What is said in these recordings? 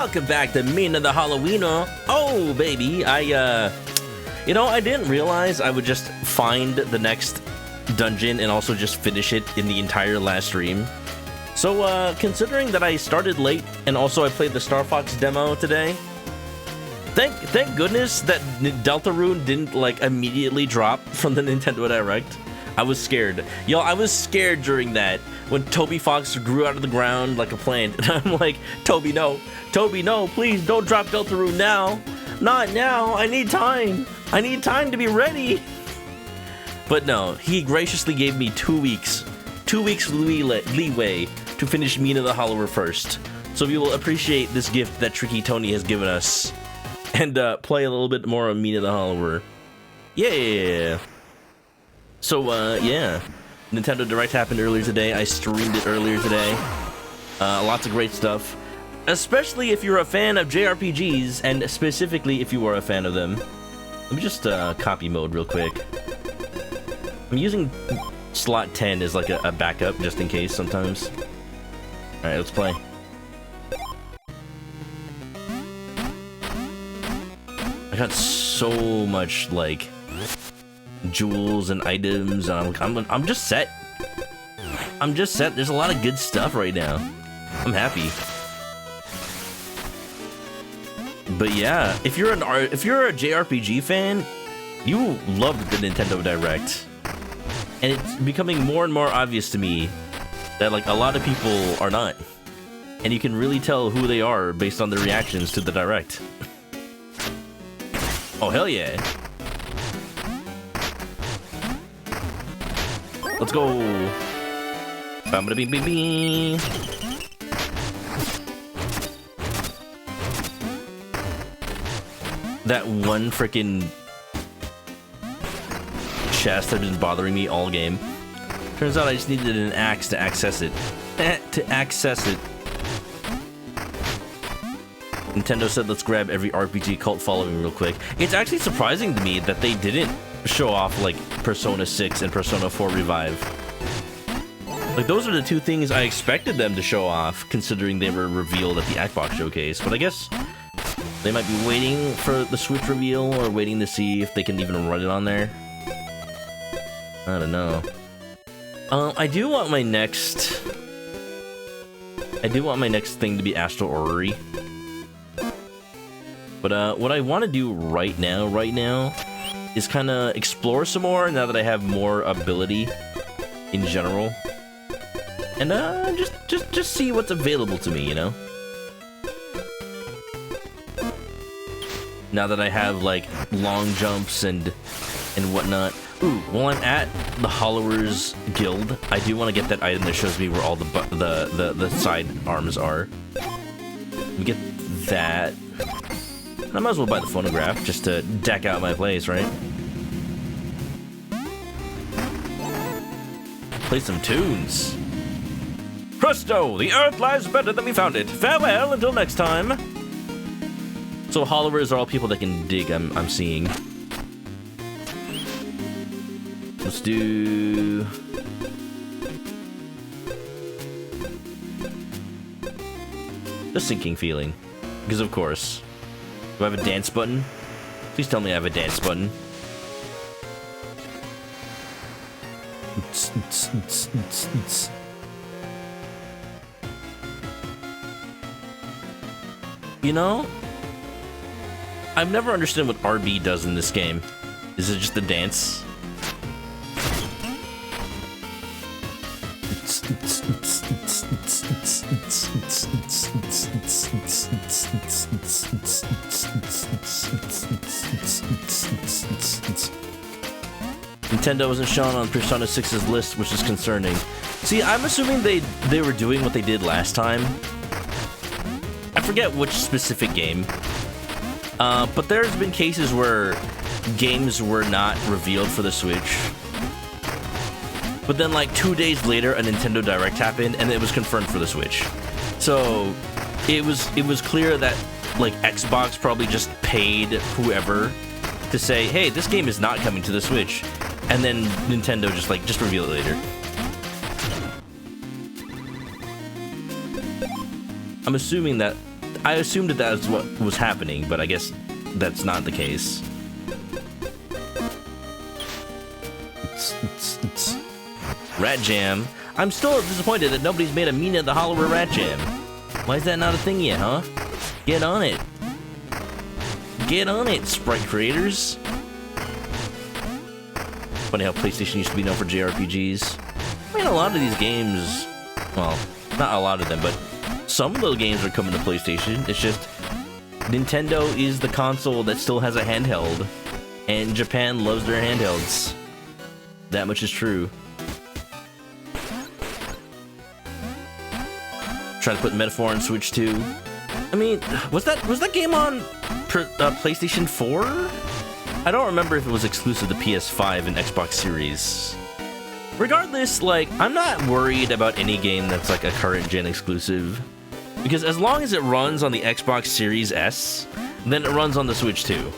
Welcome back to Mina the Halloweener. Oh, baby, I didn't realize I would just find the next dungeon and also just finish it in the entire last stream. So, considering that I started late and also I played the Star Fox demo today, thank goodness that Deltarune didn't, like, immediately drop from the Nintendo Direct. I was scared. Yo, I was scared during that when Toby Fox grew out of the ground like a plant. And I'm like, Toby, no. Toby, no, please don't drop Deltarune now. Not now. I need time. I need time to be ready. But no, he graciously gave me 2 weeks. 2 weeks leeway to finish Mina the Hollower first. So we will appreciate this gift that Tricky Tony has given us. And play a little bit more of Mina the Hollower. Yeah. So, yeah. Nintendo Direct happened earlier today. I streamed it earlier today. Lots of great stuff. Especially if you're a fan of JRPGs, and specifically if you are a fan of them. Let me just copy mode real quick. I'm using slot 10 as like a backup, just in case sometimes. Alright, let's play. I got so much, like, jewels and items. I'm just set. I'm just set. There's a lot of good stuff right now. I'm happy. But yeah, if you're a JRPG fan, you loved the Nintendo Direct, and it's becoming more and more obvious to me that, like, a lot of people are not, and you can really tell who they are based on their reactions to the Direct. Oh, hell yeah. Let's go. Bam-ba-da-bing-bing-bing. That one freaking chest had been bothering me all game. Turns out I just needed an axe to access it. Nintendo said, let's grab every RPG cult following real quick. It's actually surprising to me that they didn't show off, like, Persona 6 and Persona 4 Revive. Like, those are the two things I expected them to show off, considering they were revealed at the Xbox showcase. But I guess they might be waiting for the Switch reveal, or waiting to see if they can even run it on there. I don't know. I do want my next thing to be Astral Orrery. But what I want to do right now is kind of explore some more now that I have more ability in general, and just see what's available to me, you know. Now that I have, like, long jumps and whatnot. Ooh, while I'm at the Hollowers Guild, I do want to get that item that shows me where all the side arms are. Let me get that. I might as well buy the phonograph just to deck out my place, right? Play some tunes. Presto! The earth lies better than we found it. Farewell until next time. So Hollowers are all people that can dig, I'm seeing. Let's do... the sinking feeling. Because of course. Do I have a dance button? Please tell me I have a dance button. You know, I've never understood what RB does in this game. Is it just a dance? Nintendo wasn't shown on Persona 6's list, which is concerning. See, I'm assuming they were doing what they did last time. I forget which specific game. But there's been cases where games were not revealed for the Switch. But then, like, 2 days later, a Nintendo Direct happened, and it was confirmed for the Switch. So, it was clear that, like, Xbox probably just paid whoever to say, hey, this game is not coming to the Switch. And then Nintendo just reveal it later. I'm assuming that I assumed that was what was happening, but I guess that's not the case. Rat Jam. I'm still disappointed that nobody's made a Mina the Hollower Rat Jam. Why is that not a thing yet, huh? Get on it. Get on it, sprite creators. Funny how PlayStation used to be known for JRPGs. I mean, a lot of these games, well, not a lot of them, but some of those games are coming to PlayStation. It's just Nintendo is the console that still has a handheld, and Japan loves their handhelds. That much is true. Trying to put Metaphor on Switch 2. I mean, was that game on PlayStation 4? I don't remember if it was exclusive to PS5 and Xbox Series. Regardless, like, I'm not worried about any game that's like a current gen exclusive, because as long as it runs on the Xbox Series S, then it runs on the Switch too.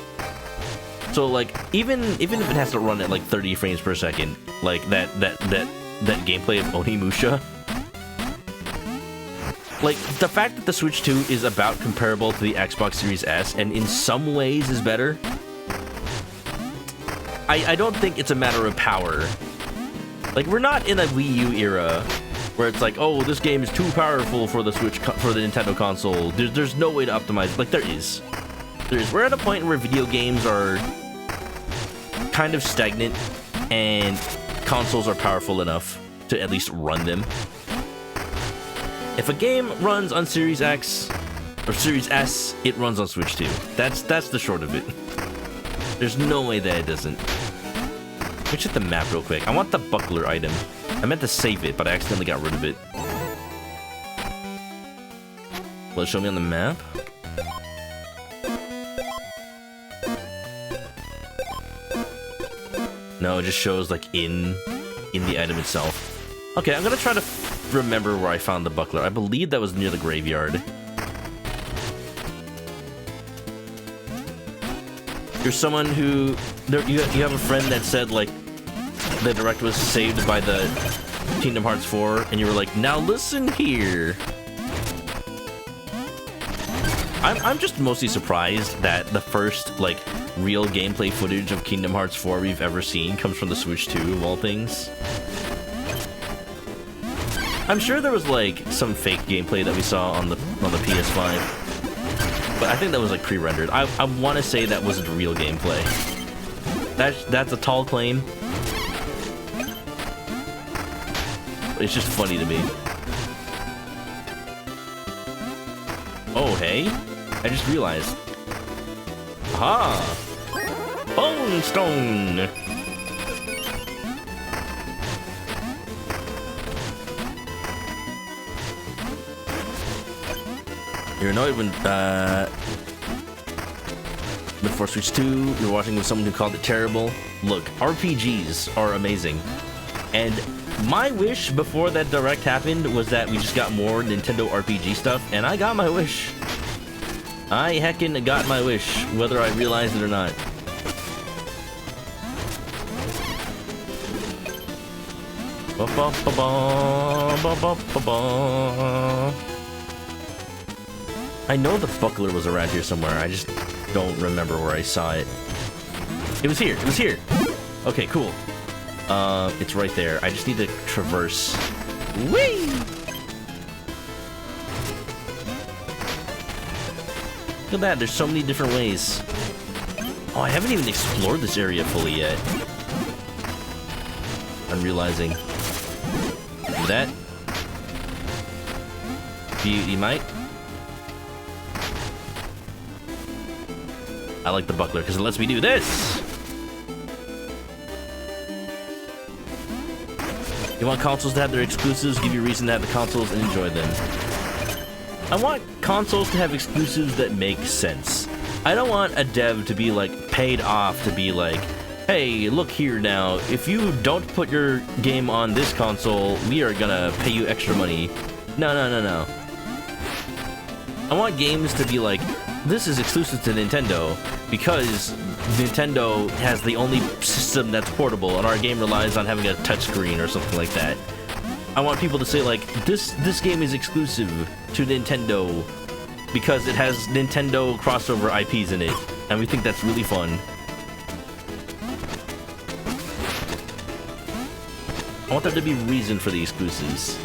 So like, even if it has to run at like 30 frames per second, like that gameplay of Onimusha, like the fact that the Switch 2 is about comparable to the Xbox Series S and in some ways is better, I don't think it's a matter of power. Like, we're not in a Wii U era where it's like, oh, this game is too powerful for the Switch, for the Nintendo console. There's no way to optimize. Like, there is. We're at a point where video games are kind of stagnant and consoles are powerful enough to at least run them. If a game runs on Series X or Series S, it runs on Switch 2. That's the short of it. There's no way that it doesn't. Let me check the map real quick. I want the buckler item. I meant to save it, but I accidentally got rid of it. Will it show me on the map? No, it just shows like in the item itself. Okay, I'm gonna try to remember where I found the buckler. I believe that was near the graveyard. You're someone who... you have a friend that said, like, the direct was saved by the Kingdom Hearts 4, and you were like, now listen here. I'm just mostly surprised that the first, like, real gameplay footage of Kingdom Hearts 4 we've ever seen comes from the Switch 2, of all things. I'm sure there was, like, some fake gameplay that we saw on the PS5. But I think that was like pre-rendered. I want to say that wasn't real gameplay. That's a tall claim. But it's just funny to me. Oh, hey. I just realized. Aha! Bone Stone! You're annoyed when, before Switch 2, you're watching with someone who called it terrible. Look, RPGs are amazing. And my wish before that direct happened was that we just got more Nintendo RPG stuff, and I got my wish. I heckin' got my wish, whether I realized it or not. I know the buckler was around here somewhere. I just don't remember where I saw it. It was here. It was here. Okay, cool. It's right there. I just need to traverse. Whee! Look at that. There's so many different ways. Oh, I haven't even explored this area fully yet. I'm realizing. Do that. You might. I like the buckler because it lets me do this. You want consoles to have their exclusives, give you a reason to have the consoles and enjoy them. I want consoles to have exclusives that make sense. I don't want a dev to be like paid off to be like, hey, look here now, if you don't put your game on this console, we are gonna pay you extra money. No, no, no, no. I want games to be like, this is exclusive to Nintendo because Nintendo has the only system that's portable and our game relies on having a touchscreen or something like that. I want people to say like, this game is exclusive to Nintendo because it has Nintendo crossover IPs in it, and we think that's really fun. I want there to be reason for the exclusives.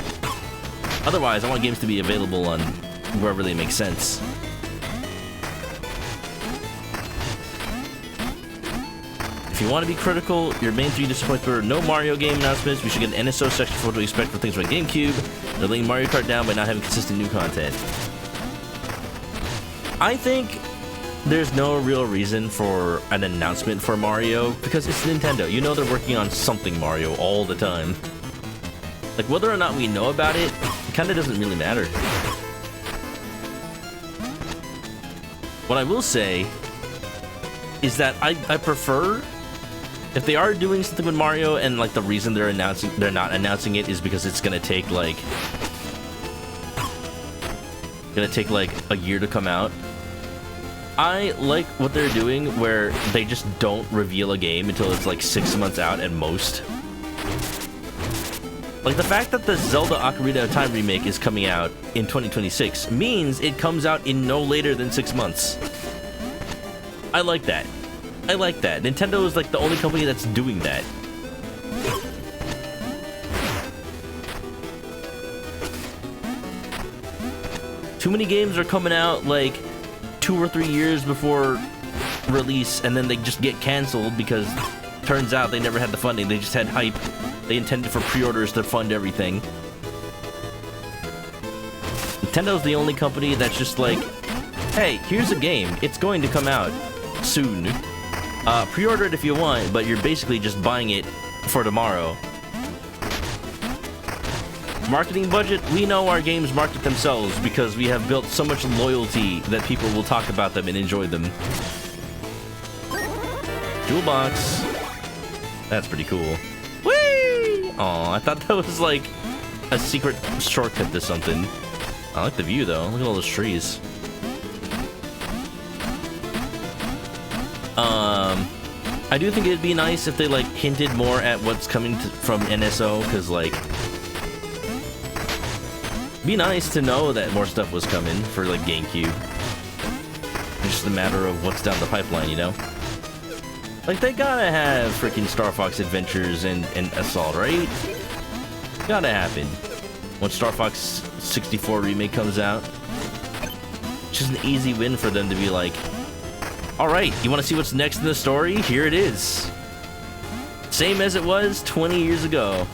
Otherwise, I want games to be available on wherever they make sense. If you want to be critical, your main 3 disappointments were no Mario game announcements. We should get an NSO section for what to expect for things like GameCube. They're laying Mario Kart down by not having consistent new content. I think there's no real reason for an announcement for Mario because it's Nintendo. You know they're working on something Mario all the time. Like, whether or not we know about it, it kind of doesn't really matter. What I will say is that I prefer, if they are doing something with Mario and like the reason they're not announcing it is because it's gonna take like a year to come out. I like what they're doing where they just don't reveal a game until it's like 6 months out at most. Like the fact that the Zelda Ocarina of Time remake is coming out in 2026 means it comes out in no later than 6 months. I like that. I like that. Nintendo is like the only company that's doing that. Too many games are coming out like 2 or 3 years before release, and then they just get canceled because turns out they never had the funding. They just had hype. They intended for pre-orders to fund everything. Nintendo's the only company that's just like, hey, here's a game. It's going to come out soon. Pre-order it if you want, but you're basically just buying it for tomorrow. Marketing budget, we know our games market themselves because we have built so much loyalty that people will talk about them and enjoy them. Jewel box. That's pretty cool. Whee! Aw, I thought that was like a secret shortcut to something. I like the view though. Look at all those trees. I do think it'd be nice if they like hinted more at what's coming from NSO, because like be nice to know that more stuff was coming for like GameCube. It's just a matter of what's down the pipeline, you know? Like they gotta have freaking Star Fox Adventures and Assault, right? Gotta happen. Once Star Fox 64 remake comes out, it's just an easy win for them to be like, alright, you wanna see what's next in the story? Here it is. Same as it was 20 years ago.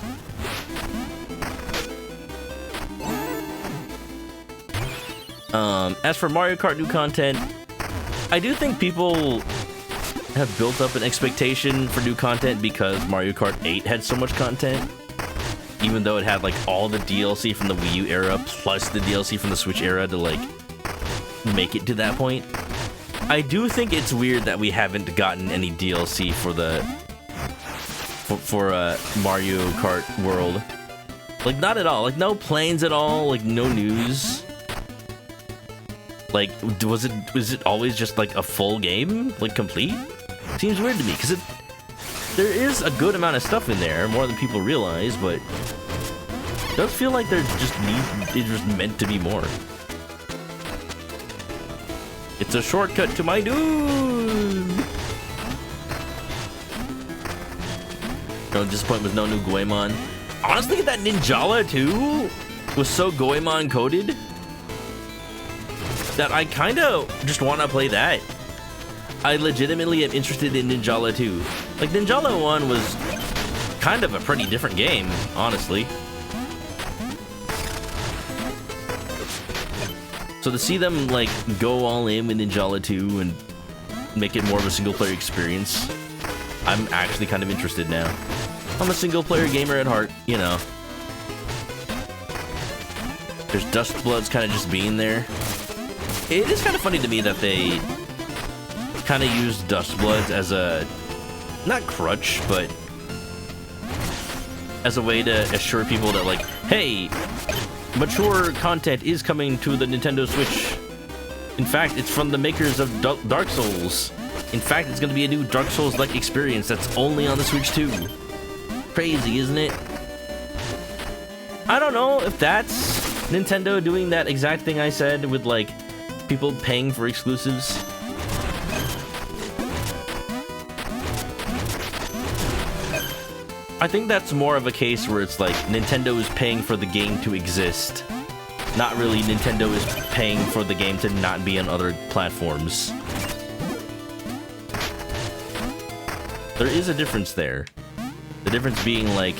As for Mario Kart new content, I do think people have built up an expectation for new content because Mario Kart 8 had so much content. Even though it had like all the DLC from the Wii U era plus the DLC from the Switch era to like make it to that point. I do think it's weird that we haven't gotten any DLC for the Mario Kart World. Like not at all. Like no planes at all. Like no news. Like was it always just like a full game, like complete? Seems weird to me because there is a good amount of stuff in there, more than people realize, but it does feel like it's just meant to be more. It's a shortcut to my doom! No disappointment with no new Goemon. Honestly, that Ninjala 2 was so Goemon coded that I kind of just want to play that. I legitimately am interested in Ninjala 2. Like, Ninjala 1 was kind of a pretty different game, honestly. So to see them, like, go all in with Ninjala 2 and make it more of a single-player experience, I'm actually kind of interested now. I'm a single-player gamer at heart, you know. There's Dustbloods kind of just being there. It is kind of funny to me that they kind of used Dustbloods as a, not crutch, but as a way to assure people that, like, hey, mature content is coming to the Nintendo Switch. In fact, it's from the makers of Dark Souls. In fact, it's going to be a new Dark Souls-like experience that's only on the Switch too. Crazy, isn't it? I don't know if that's Nintendo doing that exact thing I said with, like, People paying for exclusives. I think that's more of a case where it's like Nintendo is paying for the game to exist. Not really Nintendo is paying for the game to not be on other platforms. There is a difference there. The difference being like,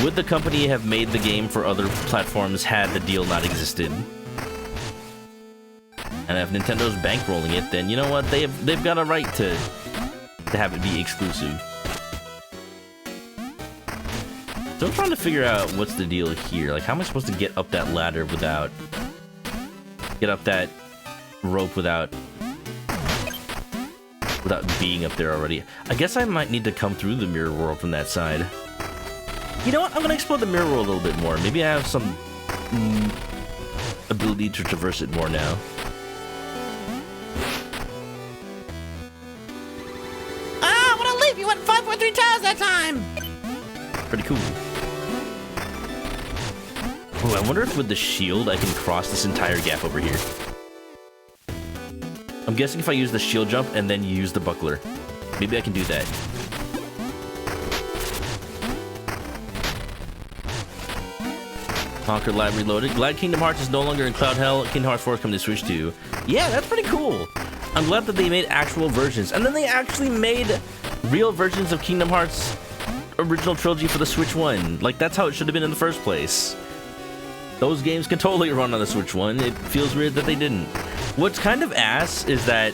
would the company have made the game for other platforms had the deal not existed? And if Nintendo's bankrolling it, then you know what? They've got a right to have it be exclusive. So I'm trying to figure out what's the deal here. Like, how am I supposed to get up that ladder without... Get up that rope without being up there already? I guess I might need to come through the mirror world from that side. You know what? I'm gonna explore the mirror world a little bit more. Maybe I have some ability to traverse it more now. Ah, what a leap! You went 5.3 tiles that time! Pretty cool. Oh, I wonder if with the shield I can cross this entire gap over here. I'm guessing if I use the shield jump and then use the buckler. Maybe I can do that. Conquer Lab Reloaded. Glad Kingdom Hearts is no longer in Cloud Hell. Kingdom Hearts 4 is coming to Switch 2. Yeah, that's pretty cool. I'm glad that they made actual versions. And then they actually made real versions of Kingdom Hearts original trilogy for the Switch 1. Like, that's how it should have been in the first place. Those games can totally run on the Switch 1. It feels weird that they didn't. What's kind of ass is that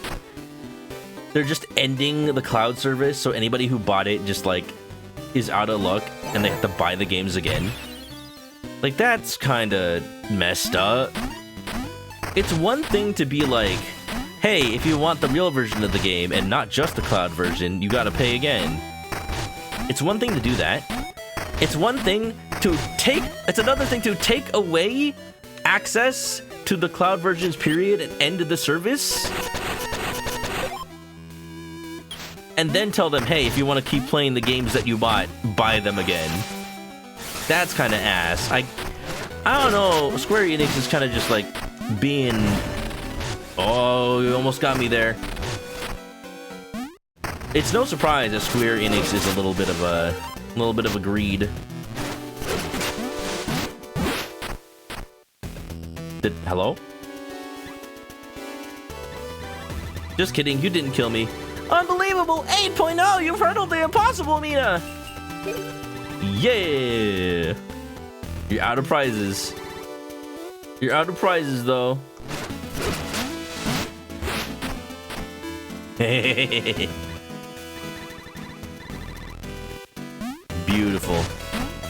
they're just ending the cloud service, so anybody who bought it just, like, is out of luck, and they have to buy the games again. Like, that's kind of messed up. It's one thing to be like, hey, if you want the real version of the game and not just the cloud version, you gotta pay again. It's one thing to do that. It's one thing to it's another thing to take away access to the cloud versions period and end the service. And then tell them, hey, if you want to keep playing the games that you bought, buy them again. That's kind of ass. I don't know. Square Enix is kind of just like being... Oh, you almost got me there. It's no surprise that Square Enix is a little bit of a greed. Hello? Just kidding. You didn't kill me. Unbelievable! 8.0! You've hurdled the impossible, Mina! Yeah! You're out of prizes. You're out of prizes, though. Beautiful.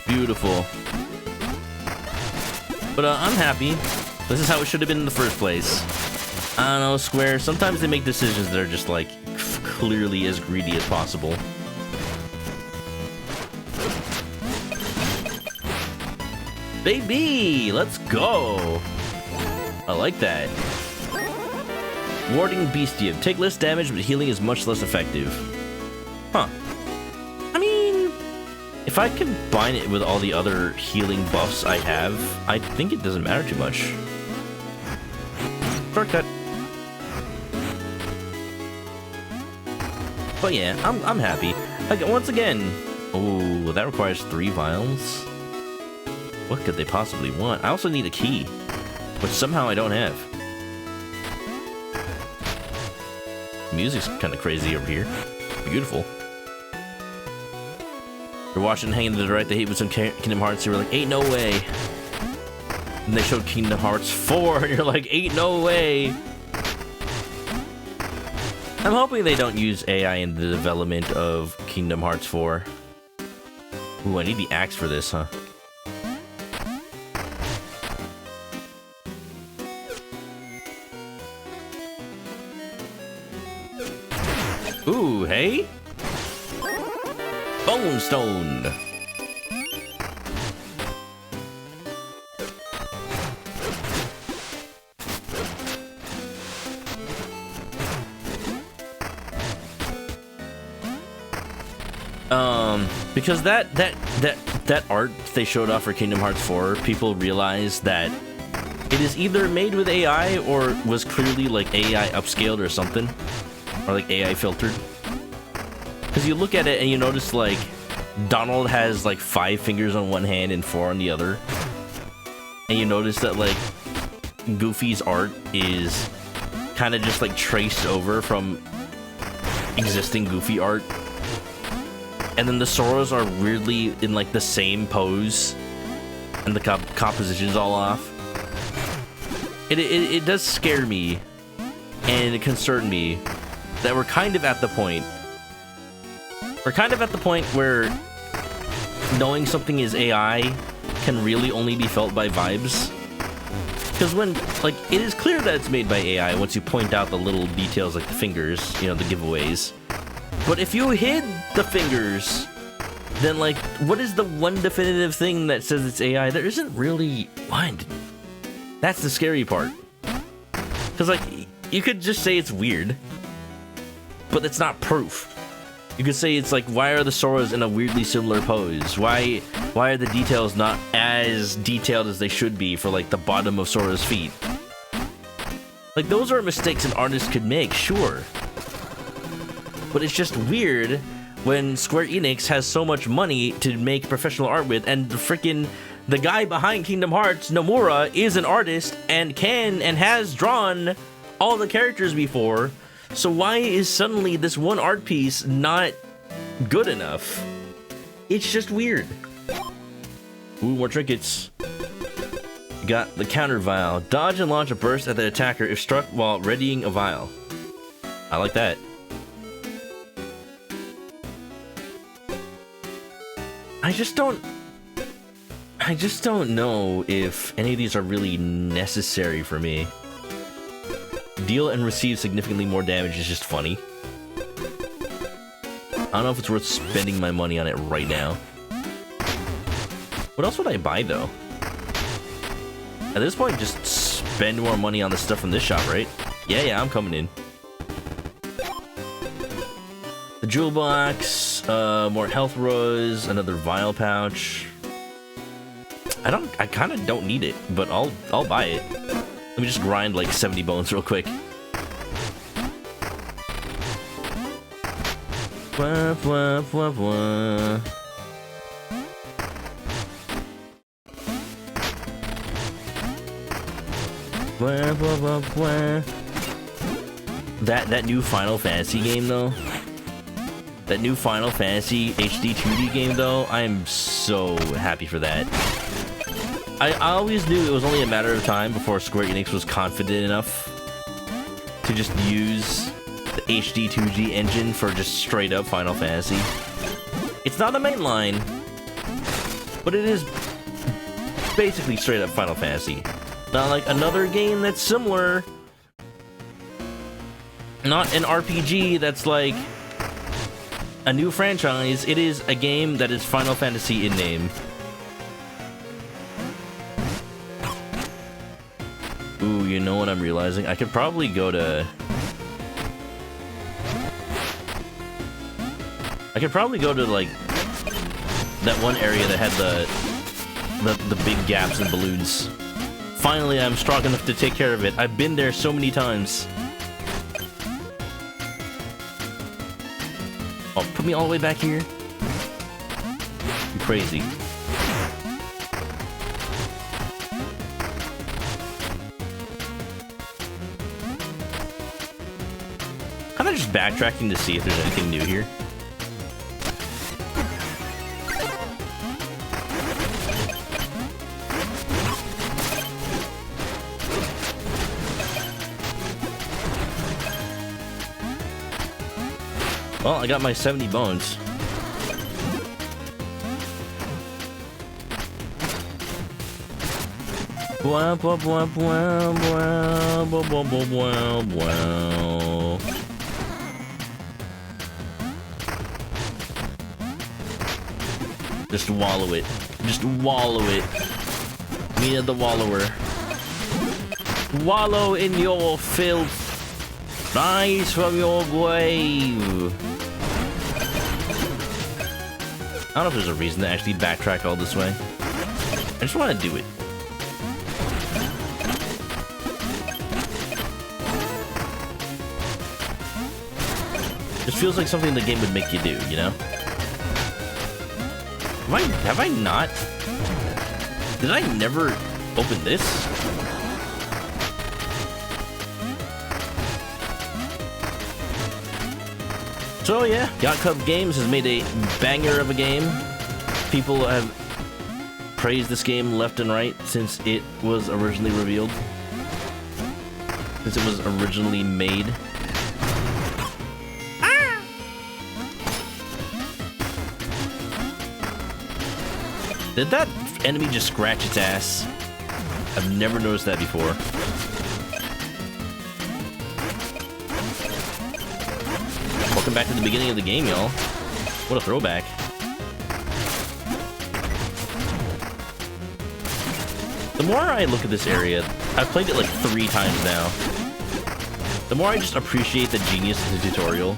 Beautiful. But I'm happy. This is how it should have been in the first place. I don't know, Square. Sometimes they make decisions that are just, like, clearly as greedy as possible. Baby! Let's go! I like that. Warding Bestium. Take less damage, but healing is much less effective. Huh. I mean, if I combine it with all the other healing buffs I have, I think it doesn't matter too much. Shortcut. But yeah, I'm happy. Like, once again, oh, that requires 3 vials. What could they possibly want? I also need a key, which somehow I don't have. Music's kind of crazy over here. Beautiful. You're watching Hanging to the Right, they hate with some Kingdom Hearts, you were like, ain't no way. And they showed Kingdom Hearts 4, and you're like, ain't no way. I'm hoping they don't use AI in the development of Kingdom Hearts 4. Ooh, I need the axe for this, huh? Ooh, hey? Bone Stone! Because that art they showed off for Kingdom Hearts 4, people realized that it is either made with AI or was clearly like AI upscaled or something, or like AI filtered. Because you look at it and you notice like Donald has like 5 fingers on one hand and 4 on the other, and you notice that like Goofy's art is kind of just like traced over from existing Goofy art, and then the Soras are weirdly in like the same pose, and the composition's all off. It does scare me, and it concerned me that we're kind of at the point. We're kind of at the point where knowing something is AI can really only be felt by vibes. Because when, like, it is clear that it's made by AI once you point out the little details like the fingers, you know, the giveaways. But if you hid the fingers, then, like, what is the one definitive thing that says it's AI? There isn't really one. That's the scary part. Because, like, you could just say it's weird, but it's not proof. You could say it's like, why are the Soras in a weirdly similar pose? Why are the details not as detailed as they should be for, like, the bottom of Sora's feet? Like, those are mistakes an artist could make, sure. But it's just weird when Square Enix has so much money to make professional art with, and the guy behind Kingdom Hearts, Nomura, is an artist and can and has drawn all the characters before. So why is suddenly this one art piece not good enough? It's just weird. Ooh, more trinkets. Got the counter vial. Dodge and launch a burst at the attacker if struck while readying a vial. I like that. I just don't know if any of these are really necessary for me. Deal and receive significantly more damage is just funny. I don't know if it's worth spending my money on it right now. What else would I buy, though? At this point, just spend more money on the stuff from this shop, right? Yeah, I'm coming in. The jewel box, more health rose, another vial pouch. I kind of don't need it, but I'll buy it. Let me just grind like 70 bones real quick. Wah, wah, wah, wah. Wah, wah, wah, wah. That new Final Fantasy game though. That new Final Fantasy HD 2D game though, I am so happy for that. I always knew it was only a matter of time before Square Enix was confident enough to just use the HD 2G engine for just straight up Final Fantasy. It's not a mainline, but it is basically straight up Final Fantasy. Not like another game that's similar. Not an RPG that's like a new franchise. It is a game that is Final Fantasy in name. Ooh, you know what I'm realizing? I could probably go to... like that one area that had the big gaps and balloons. Finally, I'm strong enough to take care of it. I've been there so many times. Oh, put me all the way back here? You're crazy. Kinda just backtracking to see if there's anything new here. Well, I got my 70 bones. Blah, blah, blah, blah, blah, blah, blah, blah, blah, blah. Just wallow it. Just wallow it. Mina the wallower. Wallow in your filth. Rise from your grave. I don't know if there's a reason to actually backtrack all this way. I just want to do it. This feels like something the game would make you do, you know? Have I not? Did I never open this? So yeah, Yacht Club Games has made a banger of a game. People have praised this game left and right since it was originally revealed. Since it was originally made. Did that enemy just scratch its ass? I've never noticed that before. Welcome back to the beginning of the game, y'all. What a throwback. The more I look at this area, I've played it like 3 times now. The more I just appreciate the genius of the tutorial.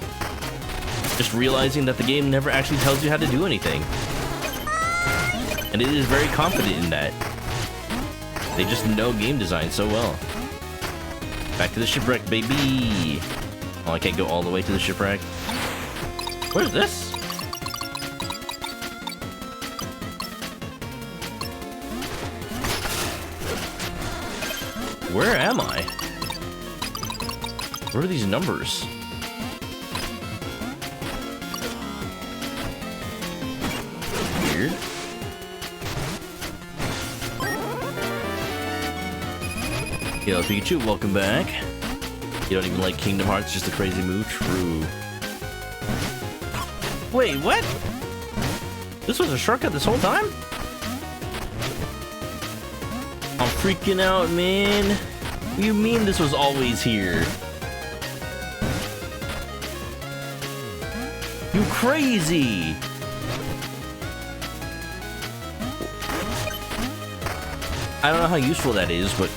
Just realizing that the game never actually tells you how to do anything. And it is very confident in that. They just know game design so well. Back to the shipwreck, baby! Oh, I can't go all the way to the shipwreck. Where's this? Where am I? Where are these numbers? Weird. Yo, Pikachu, welcome back. You don't even like Kingdom Hearts, just a crazy move? True. Wait, what? This was a shortcut this whole time? I'm freaking out, man. What do you mean this was always here? You crazy! I don't know how useful that is, but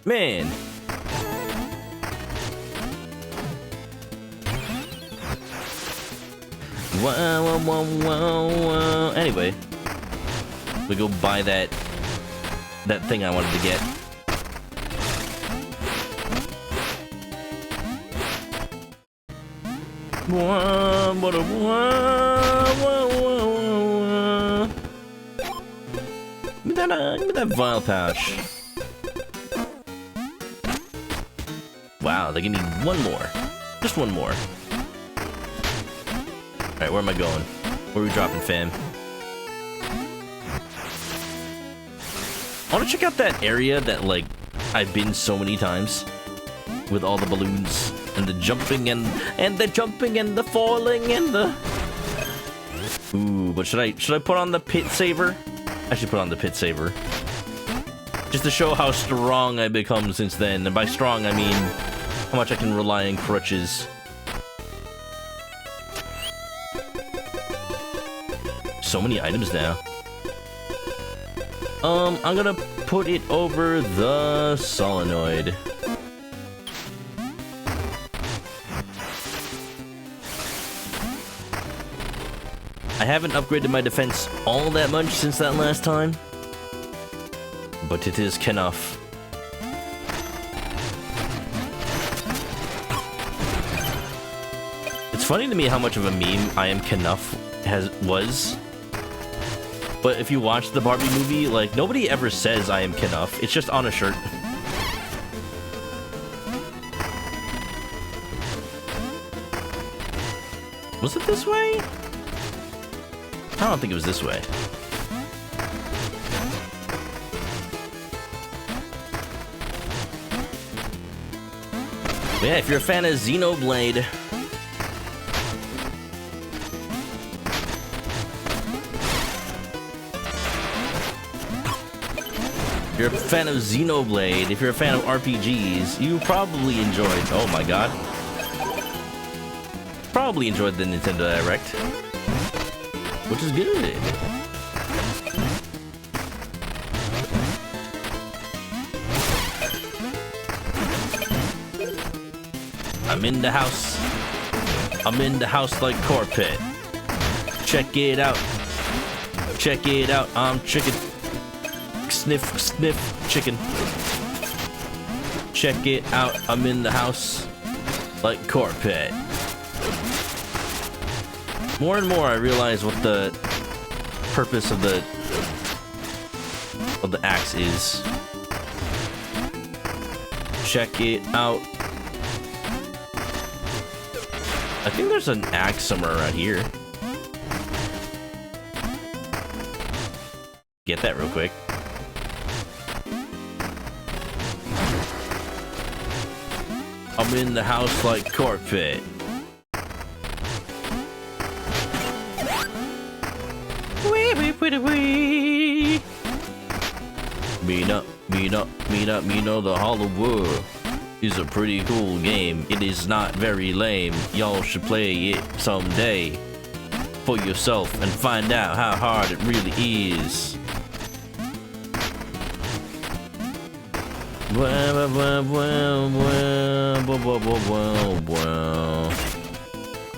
man. Wow. Anyway, we go buy that thing I wanted to get. Give me that vial pouch. Wow, they give me one more. Just one more. Alright, where am I going? Where are we dropping, fam? I want to check out that area that, like, I've been so many times. With all the balloons, and the jumping, and the jumping, and the falling, and the... Ooh, but should I put on the pit saver? I should put on the pit saver. Just to show how strong I become since then. And by strong, I mean how much I can rely on crutches. So many items now. I'm gonna put it over the solenoid. I haven't upgraded my defense all that much since that last time, but it is enough. It's funny to me how much of a meme I Am Knuff was. But if you watch the Barbie movie, like, nobody ever says I am Knuff. It's just on a shirt. Was it this way? I don't think it was this way. But yeah, if you're a fan of Xenoblade, if you're a fan of Xenoblade, if you're a fan of RPGs, you probably enjoyed, oh my god, probably enjoyed the Nintendo Direct, which is good. I'm in the house. I'm in the house like Corpet. Check it out. Check it out. I'm chicken. Sniff, sniff, chicken. Check it out. I'm in the house like Corpet. More and more I realize what the purpose of the axe is. Check it out. I think there's an axe somewhere around here. Get that real quick. I'm in the house like carpet. Wee. Mina, the Hollow is a pretty cool game. It is not very lame. Y'all should play it someday for yourself and find out how hard it really is.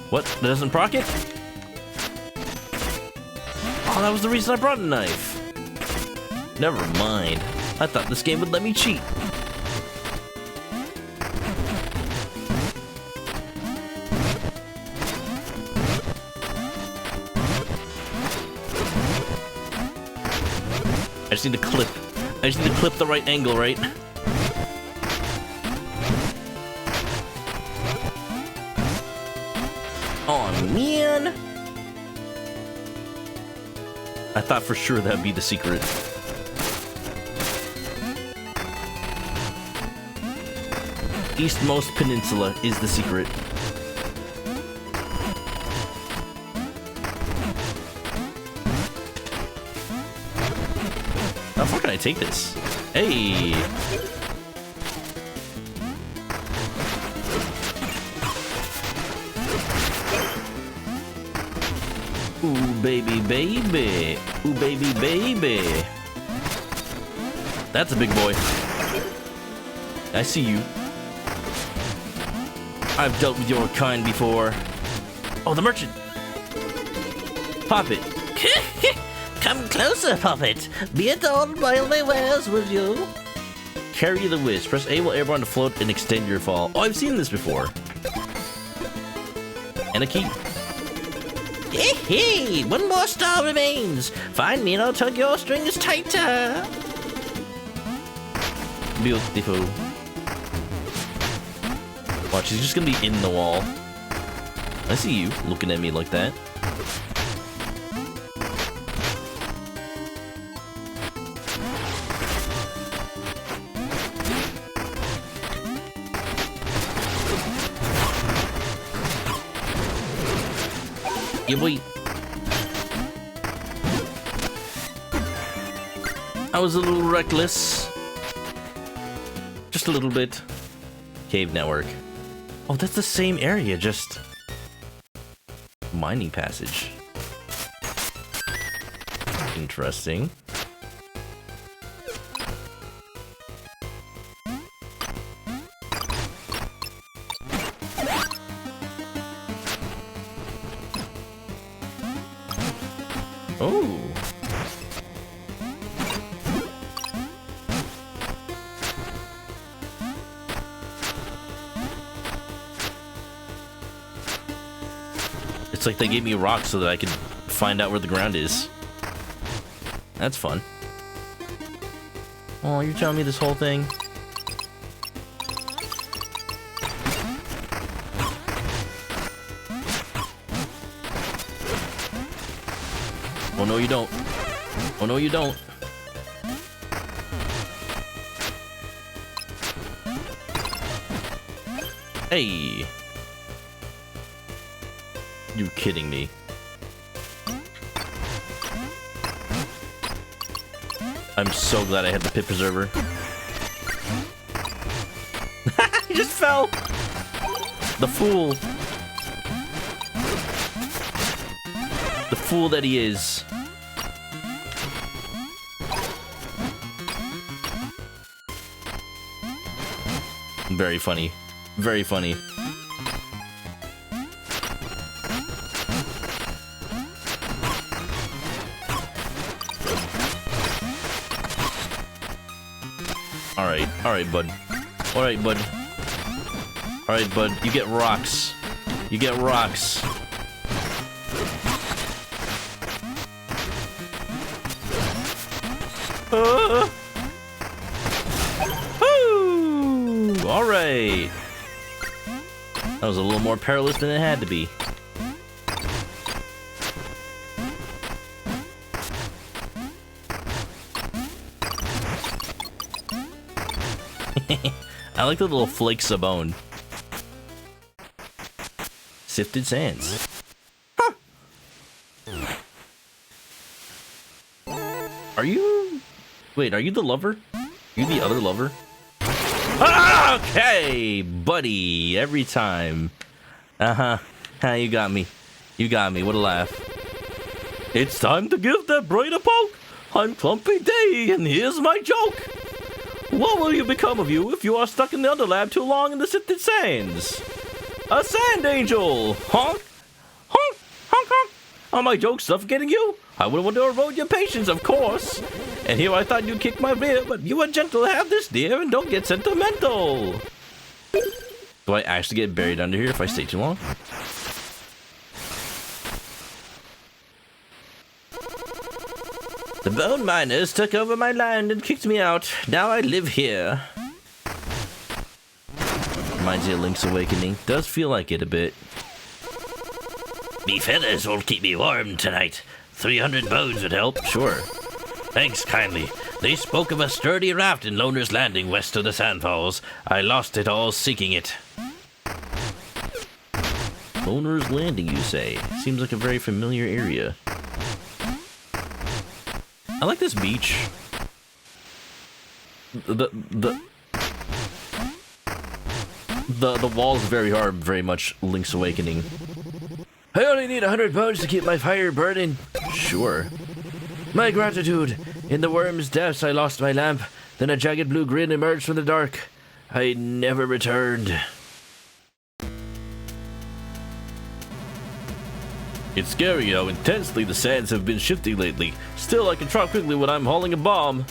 What? That doesn't proc it? Oh, that was the reason I brought a knife. Never mind. I thought this game would let me cheat. I just need to clip. I just need to clip the right angle, right? Oh, man. I thought for sure that'd be the secret. Eastmost Peninsula is the secret. How far can I take this? Hey! Ooh, baby, baby. Ooh, baby, baby. That's a big boy. I see you. I've dealt with your kind before. Oh, the merchant. Pop it. Come closer, puppet. Be adorned by my wares, will you? Carry the whiz. Press A while airborne to float and extend your fall. Oh, I've seen this before. And a key. Hey, one more star remains. Find me and I'll tug your strings tighter. Beautiful. Watch, she's just gonna be in the wall. I see you looking at me like that. Yeah, boy. I was a little reckless. Just a little bit. Cave network. Oh, that's the same area, just mining passage. Interesting. Oh. It's like they gave me rocks so that I could find out where the ground is. That's fun. Oh, you're telling me this whole thing? Oh, no, you don't. Oh, no, you don't. Hey. You kidding me? I'm so glad I had the pit preserver. He just fell. The fool. The fool that he is. Very funny. Very funny. Alright, bud. Alright, bud. Alright, bud. You get rocks. You get rocks. Woo! All right. That was a little more perilous than it had to be. I like the little flakes of bone. Sifted sands. Huh. Are you... Wait, are you the lover? You the other lover? Okay, buddy. Every time. Uh-huh. You got me. You got me. What a laugh. It's time to give that brain a poke. I'm Clumpy Day, and here's my joke. What will you become of you if you are stuck in the underlab too long in the sifted sands? A sand angel! Honk! Honk! Honk honk! Are my jokes suffocating you? I wouldn't want to erode your patience, of course. And here I thought you'd kick my rear, but you are gentle. Have this, dear, and don't get sentimental. Do I actually get buried under here if I stay too long? The bone miners took over my land and kicked me out. Now I live here. Reminds you of Link's Awakening. Does feel like it a bit. Me feathers won't keep me warm tonight. 300 bones would help. Sure. Thanks kindly. They spoke of a sturdy raft in Loner's Landing west of the Sandfalls. I lost it all seeking it. Loner's Landing, you say? Seems like a very familiar area. I like this beach. The walls very hard, very much Link's Awakening. I only need 100 bones to keep my fire burning. Sure. My gratitude. In the worm's depths I lost my lamp. Then a jagged blue grin emerged from the dark. I never returned. It's scary how intensely the sands have been shifting lately. Still, I can trot quickly when I'm hauling a bomb.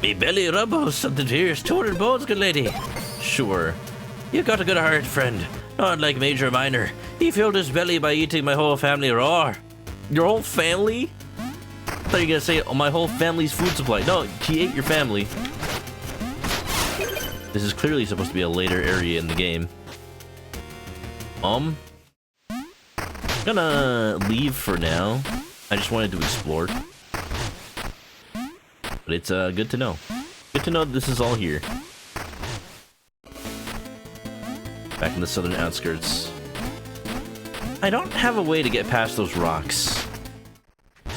Me belly rubbles something fierce. 200 bones, good lady. Sure. You got a good heart, friend. Not like Major Miner. He filled his belly by eating my whole family raw. Your whole family? I thought you were gonna say, oh, my whole family's food supply. No, he ate your family. This is clearly supposed to be a later area in the game. I'm gonna leave for now. I just wanted to explore. But it's good to know. Good to know that this is all here. Back in the southern outskirts. I don't have a way to get past those rocks.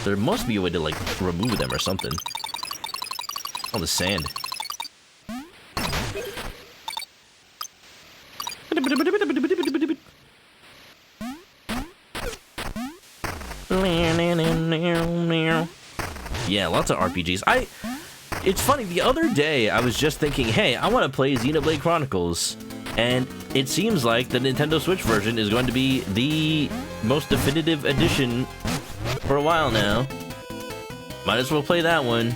There must be a way to, like, remove them or something. Oh, the sand. Yeah, lots of RPGs. It's funny, the other day I was just thinking, hey, I want to play Xenoblade Chronicles. And it seems like the Nintendo Switch version is going to be the most definitive edition for a while now. Might as well play that one.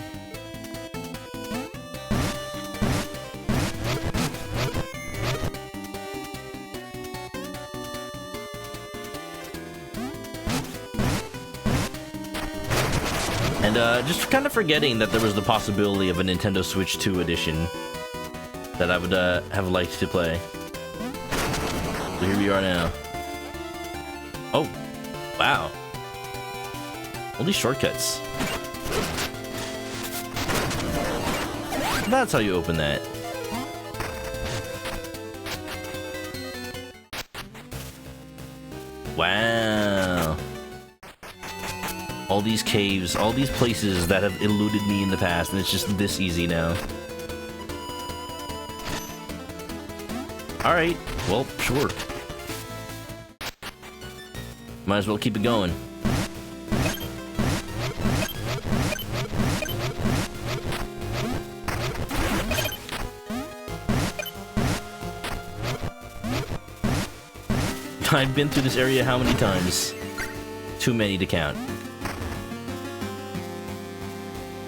And just kind of forgetting that there was the possibility of a Nintendo Switch 2 edition that I would have liked to play. So here we are now. Oh, wow. All these shortcuts. That's how you open that. Wow. All these caves, all these places that have eluded me in the past, and it's just this easy now. Alright, well, sure. Might as well keep it going. I've been through this area how many times? Too many to count.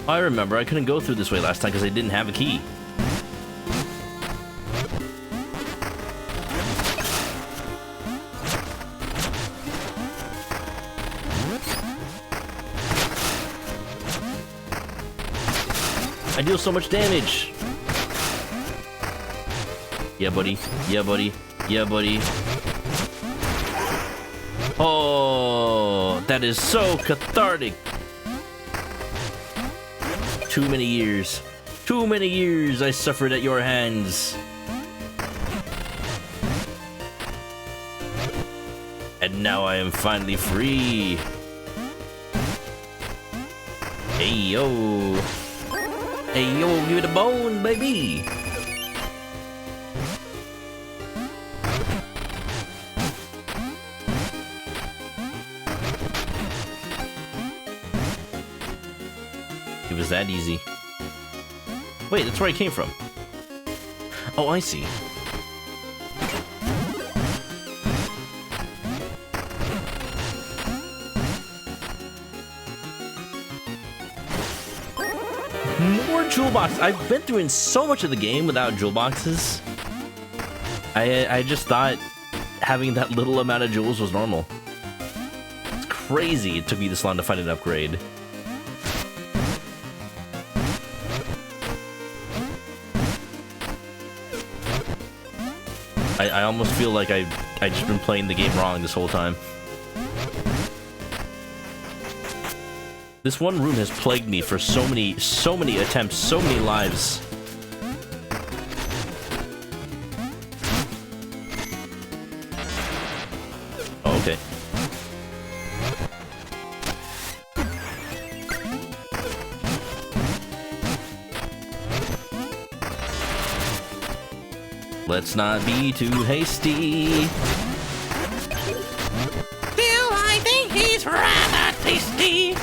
I remember, I couldn't go through this way last time because I didn't have a key. I deal so much damage. Yeah, buddy. Yeah, buddy. Yeah, buddy. Oh, that is so cathartic. Too many years. Too many years I suffered at your hands. And now I am finally free. Hey, yo. Hey, yo, give it a bone, baby. It was that easy. Wait, that's where I came from. Oh, I see. More jewel boxes. I've been through so much of the game without jewel boxes. I just thought having that little amount of jewels was normal. It's crazy it took me this long to find an upgrade. I almost feel like I just been playing the game wrong this whole time. This one room has plagued me for so many attempts, so many lives. Oh, okay. Let's not be too hasty. Still, I think he's rather tasty.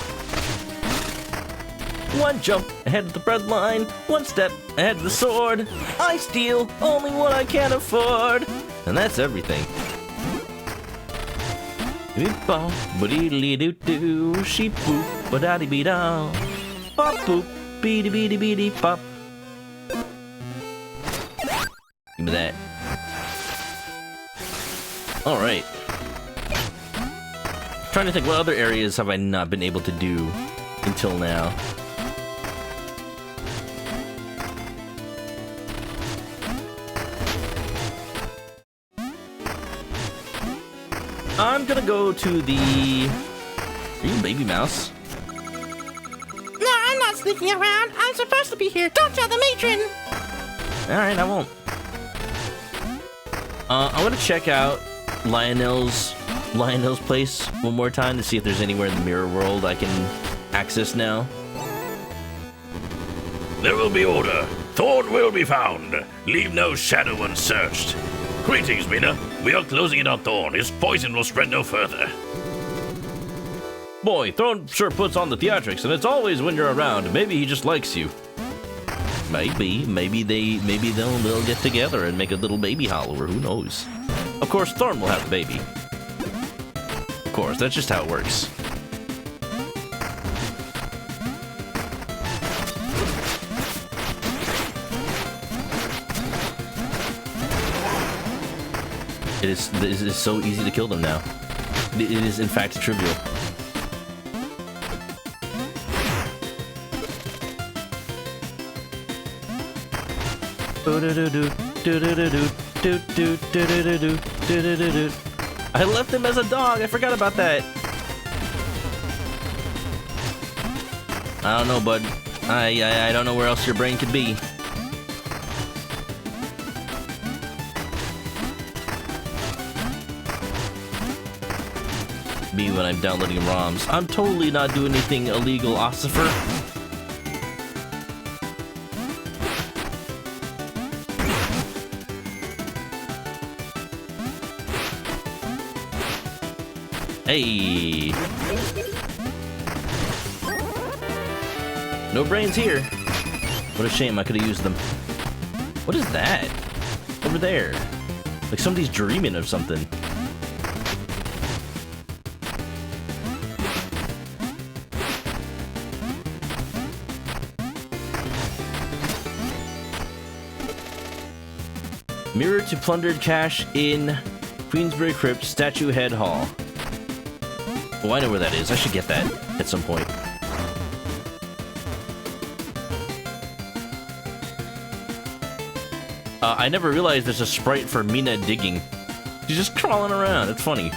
One jump ahead of the breadline, one step ahead of the sword. I steal only what I can afford. And that's everything. Boop-a-doo-doo-doo, sheep boop, ba-da-dee-bee-da. Pop boop, beady-beady-beady-pop. Give me that. Alright. Trying to think, what other areas have I not been able to do until now? I'm gonna go to the... Are you Baby Mouse? No, I'm not sneaking around. I'm supposed to be here. Don't tell the matron. Alright, I won't. I'm gonna check out Lionel's place one more time to see if there's anywhere in the mirror world I can access now. There will be order. Thorn will be found. Leave no shadow unsearched. Greetings, Mina. We are closing in on Thorn. His poison will spread no further. Boy, Thorn sure puts on the theatrics, and it's always when you're around. Maybe he just likes you. Maybe they'll get together and make a little baby hollower. Who knows? Of course, Thorn will have the baby. Of course, that's just how it works. It is so easy to kill them now. It is, in fact, trivial. I left him as a dog. I forgot about that. I don't know, bud. I don't know where else your brain could be. Me when I'm downloading ROMs. I'm totally not doing anything illegal, Ossifer. Hey. No brains here. What a shame, I could have used them. What is that? Over there. Like somebody's dreaming of something. Mirror to plundered cache in Queensbury Crypt, Statue Head Hall. Oh, I know where that is. I should get that at some point. I never realized there's a sprite for Mina digging. She's just crawling around. It's funny.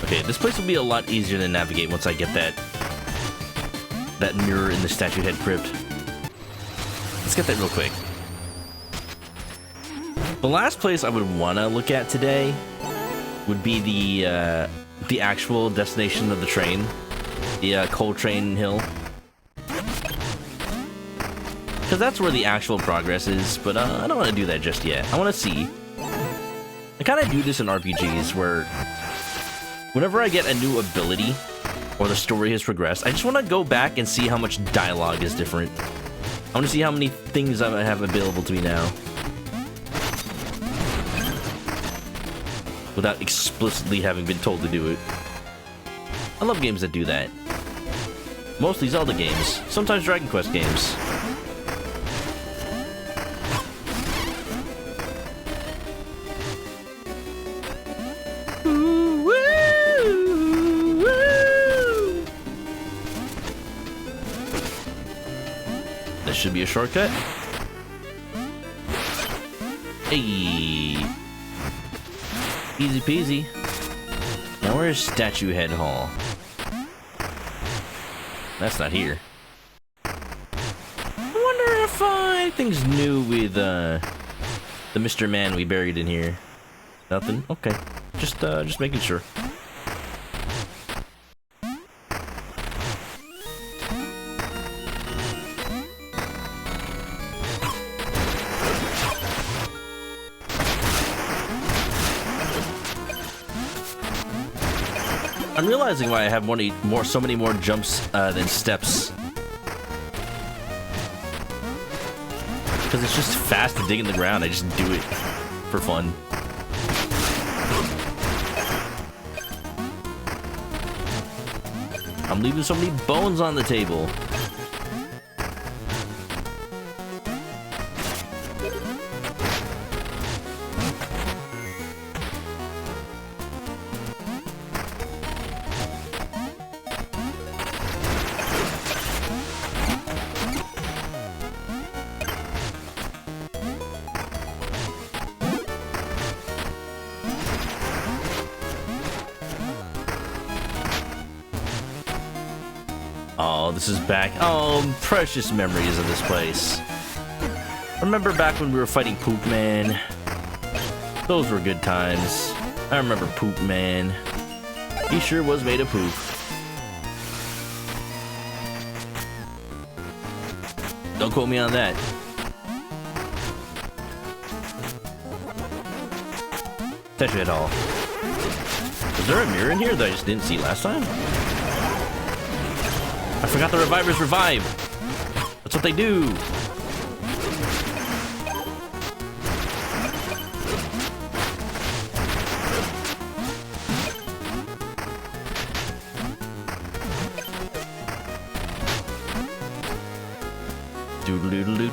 Okay, this place will be a lot easier to navigate once I get that mirror in the statue head crypt. Let's get that real quick. The last place I would want to look at today would be the actual destination of the train, the Coltrane Hill, because that's where the actual progress is. But I don't want to do that just yet. I want to see. I kind of do this in RPGs where whenever I get a new ability or the story has progressed, I just want to go back and see how much dialogue is different. I want to see how many things I have available to me now without explicitly having been told to do it. I love games that do that. Mostly Zelda games, sometimes Dragon Quest games. Should be a shortcut. Hey, easy peasy. Now where's Statue Head Hall? That's not here. I wonder if anything's new with the Mr. Man we buried in here. Nothing. Okay, just making sure. I'm realizing why I have so many more jumps than steps. Because it's just fast to dig in the ground. I just do it for fun. I'm leaving so many bones on the table. Oh, this is back. Oh, precious memories of this place. Remember back when we were fighting Poop Man? Those were good times. I remember Poop Man. He sure was made of poop. Don't quote me on that. Statue Head Hall. Was there a mirror in here that I just didn't see last time? I forgot the revivers revive. That's what they do.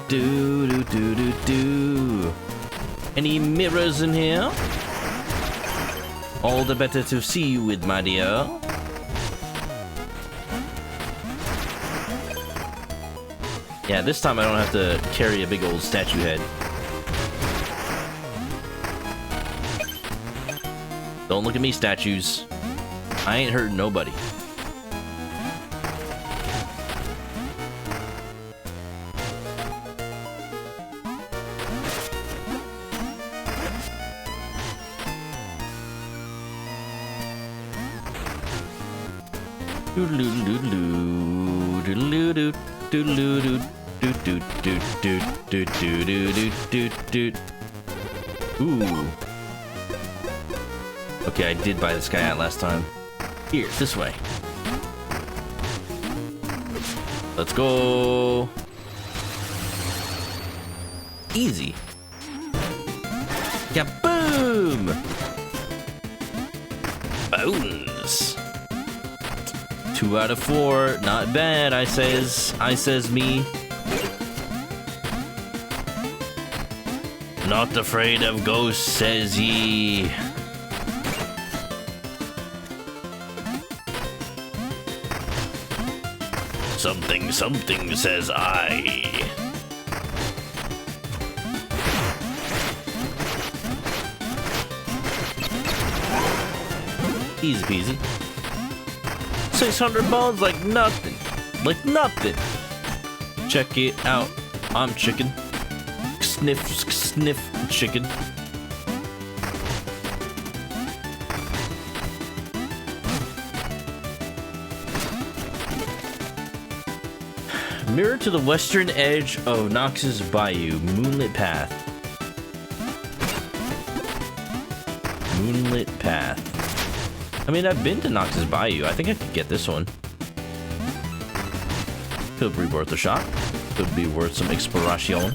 Do. Any mirrors in here? All the better to see you with, my dear. Yeah, this time I don't have to carry a big old statue head. Don't look at me, statues. I ain't hurting nobody. Ooh. Okay, I did buy this guy out last time. Here, this way. Let's go. Easy. Yeah, boom. Bones. 2 out of 4, not bad. I says me. Not afraid of ghosts, says ye. Something, something, says I. Easy peasy. 600 bones like nothing. Like nothing. Check it out. I'm chicken. Sniff, sniff, chicken. Mirror to the western edge of Nox's Bayou. Moonlit Path. Moonlit Path. I mean, I've been to Nox's Bayou. I think I could get this one. Could be worth a shot. Could be worth some exploration.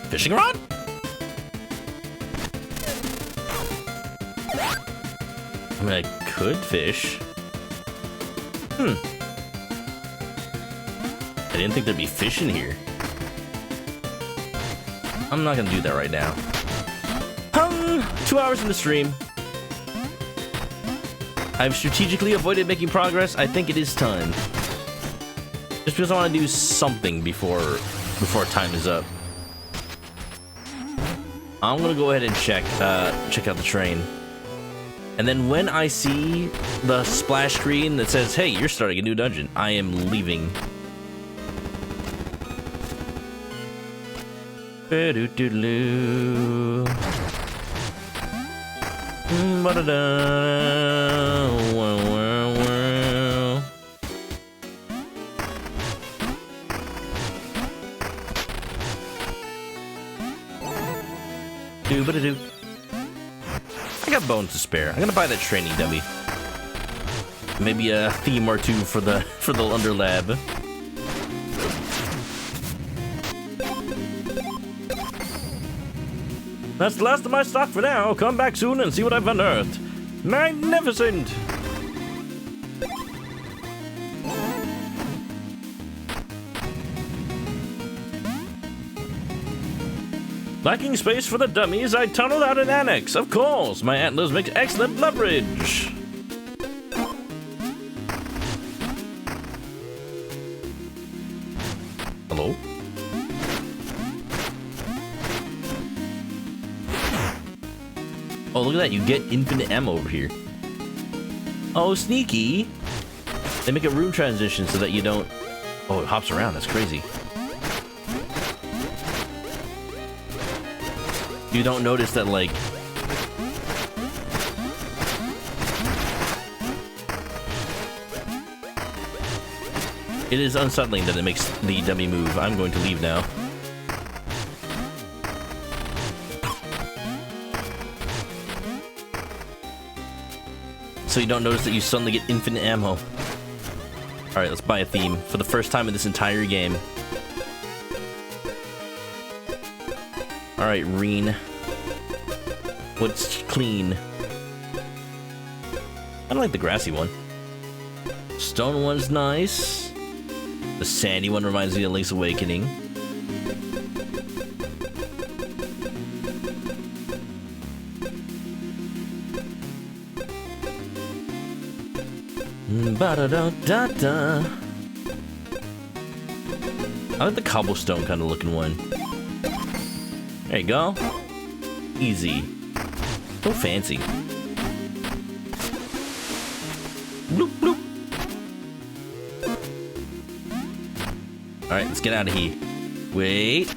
Fishing rod? I mean, I could fish. I didn't think there'd be fish in here. I'm not gonna do that right now. 2 hours in the stream. I've strategically avoided making progress. I think it is time. Just because I want to do something before time is up. I'm gonna go ahead and check out the train. And then when I see the splash screen that says, hey, you're starting a new dungeon, I am leaving. Ba-do-do-do. Ba-da-da. Wow. Do-ba-da-do. I got bones to spare. I'm gonna buy that training dummy. Maybe a theme or two for the underlab. That's the last of my stock for now. Come back soon and see what I've unearthed. Magnificent! Lacking space for the dummies, I tunneled out an annex. Of course, my antlers make excellent leverage. Hello? Oh, look at that. You get infinite ammo over here. Oh, sneaky. They make a room transition so that you don't... Oh, it hops around. That's crazy. You don't notice that, like... It is unsettling that it makes the dummy move. I'm going to leave now. So you don't notice that you suddenly get infinite ammo. Alright, let's buy a theme for the first time in this entire game. Alright, Reen. What's clean? I don't like the grassy one. Stone one's nice. The sandy one reminds me of Link's Awakening. Ba-da-da-da-da. I like the cobblestone kind of looking one. There you go. Easy. So fancy. Bloop, bloop. Alright, let's get out of here. Wait.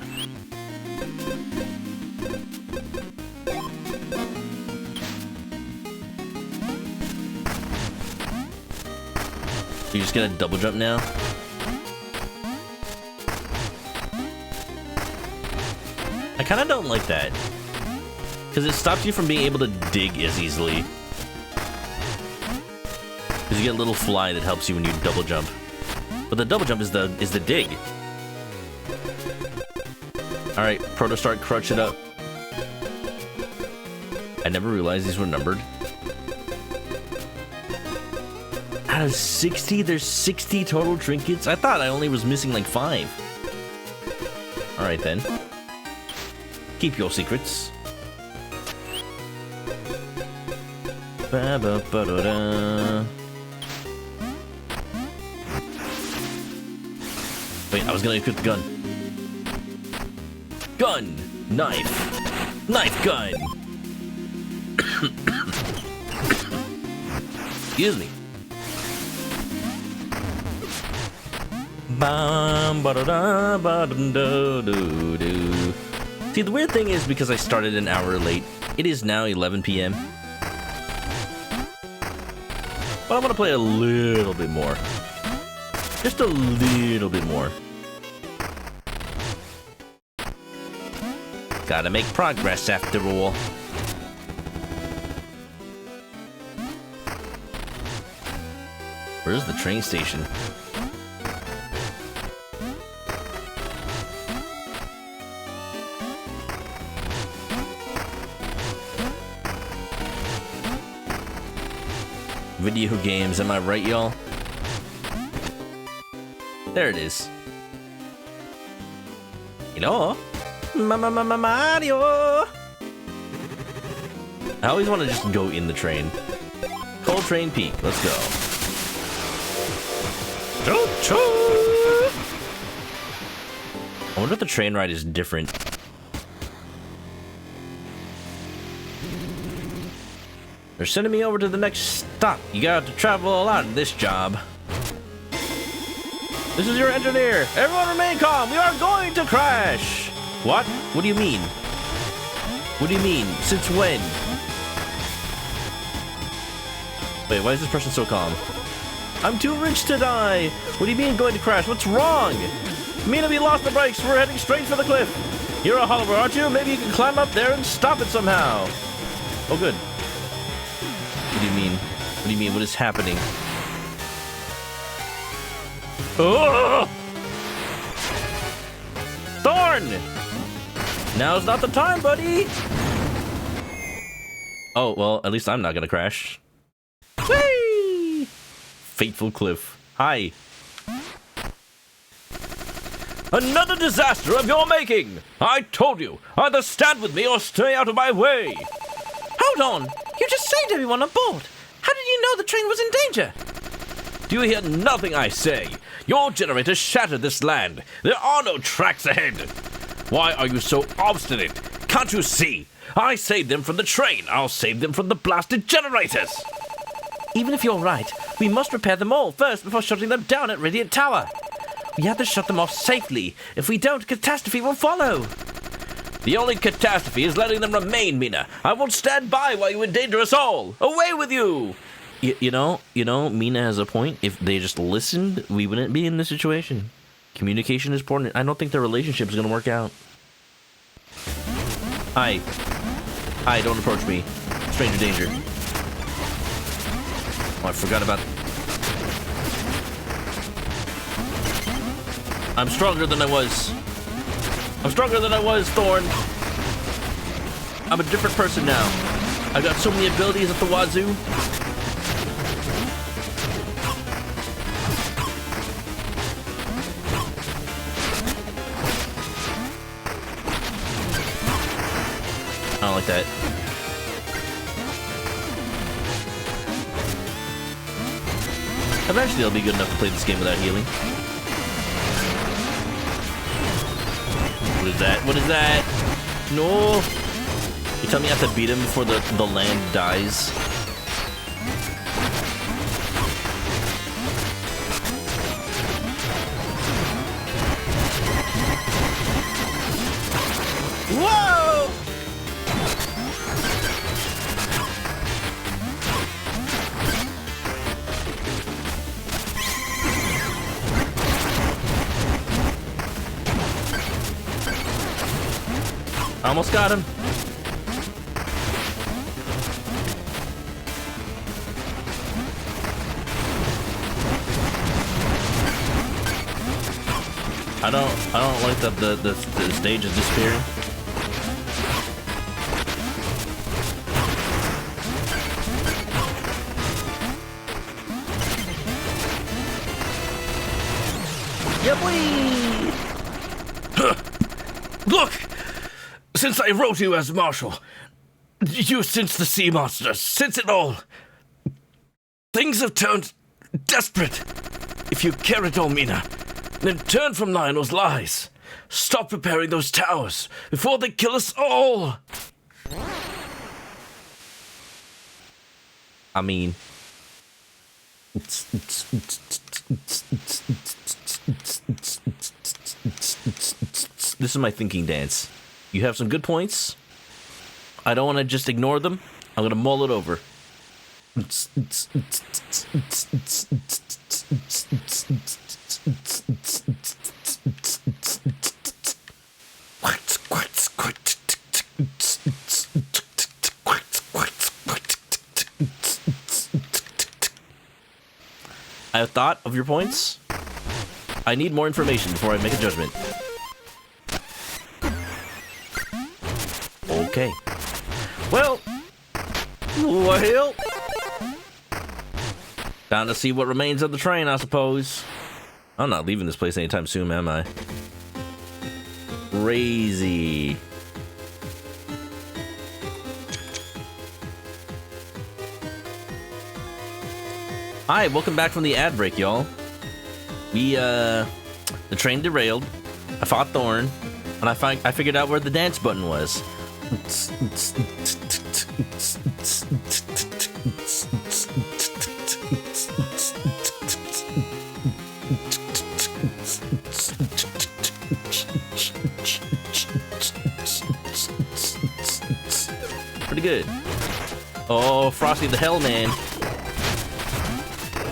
You just gonna double jump now? I kinda don't like that. Because it stops you from being able to dig as easily. Because you get a little fly that helps you when you double jump. But the double jump is the dig. Alright, Protostart, crunch it up. I never realized these were numbered. Out of 60, there's 60 total trinkets? I thought I only was missing like 5. Alright then. Keep your secrets. Ba-ba-ba-da-da. Wait, I was gonna equip the gun. Gun! Knife! Knife gun! Excuse me. Bam, ba-da-da, ba-dum-do-do-do. See, the weird thing is because I started an hour late, it is now 11 p.m. But I want to play a little bit more. Just a little bit more. Gotta make progress after all. Where's the train station? Video games, am I right, y'all? There it is. Hello? Mario! I always want to just go in the train. Coltrane Peak, let's go. Choo-choo! I wonder if the train ride is different. They're sending me over to the next stop. You got to travel a lot in this job. This is your engineer. Everyone remain calm. We are going to crash. What? What do you mean? What do you mean? Since when? Wait, why is this person so calm? I'm too rich to die. What do you mean going to crash? What's wrong? Mina, we lost the brakes. We're heading straight for the cliff. You're a Hollower, aren't you? Maybe you can climb up there and stop it somehow. Oh, good. What do you mean? What do you mean? What is happening? Oh! Thorn! Now's not the time, buddy! Oh, well, at least I'm not gonna crash. Whee! Fateful cliff. Hi. Another disaster of your making! I told you, either stand with me or stay out of my way! Hold on! You just saved everyone on board! How did you know the train was in danger? Do you hear nothing I say? Your generator shattered this land. There are no tracks ahead. Why are you so obstinate? Can't you see? I saved them from the train. I'll save them from the blasted generators. Even if you're right, we must repair them all first before shutting them down at Radiant Tower. We have to shut them off safely. If we don't, catastrophe will follow. The only catastrophe is letting them remain, Mina. I won't stand by while you endanger us all. Away with you! You know, Mina has a point. If they just listened, we wouldn't be in this situation. Communication is important. I don't think their relationship is going to work out. Hi. Hi, don't approach me. Stranger danger. Oh, I forgot about... I'm stronger than I was. I'm stronger than I was, Thorn. I'm a different person now. I got so many abilities at the wazoo. I don't like that. Eventually I'll be good enough to play this game without healing. What is that? What is that? No! You tell me I have to beat him before the land dies? Whoa! Almost got him. I don't like that the stage is disappearing. Look! Since I wrote you as Marshal, you since the sea monsters, since it all, things have turned desperate. If you care at all, Mina, then turn from Lionel's lies. Stop preparing those towers before they kill us all. I mean, this is my thinking dance. You have some good points. I don't want to just ignore them. I'm gonna mull it over. I have thought of your points. I need more information before I make a judgment. Okay. Well. Time to see what remains of the train, I suppose. I'm not leaving this place anytime soon, am I? Crazy. Hi, welcome back from the ad break, y'all. The train derailed. I fought Thorn, and I figured out where the dance button was. Pretty good. Oh, Frosty the Hell Man.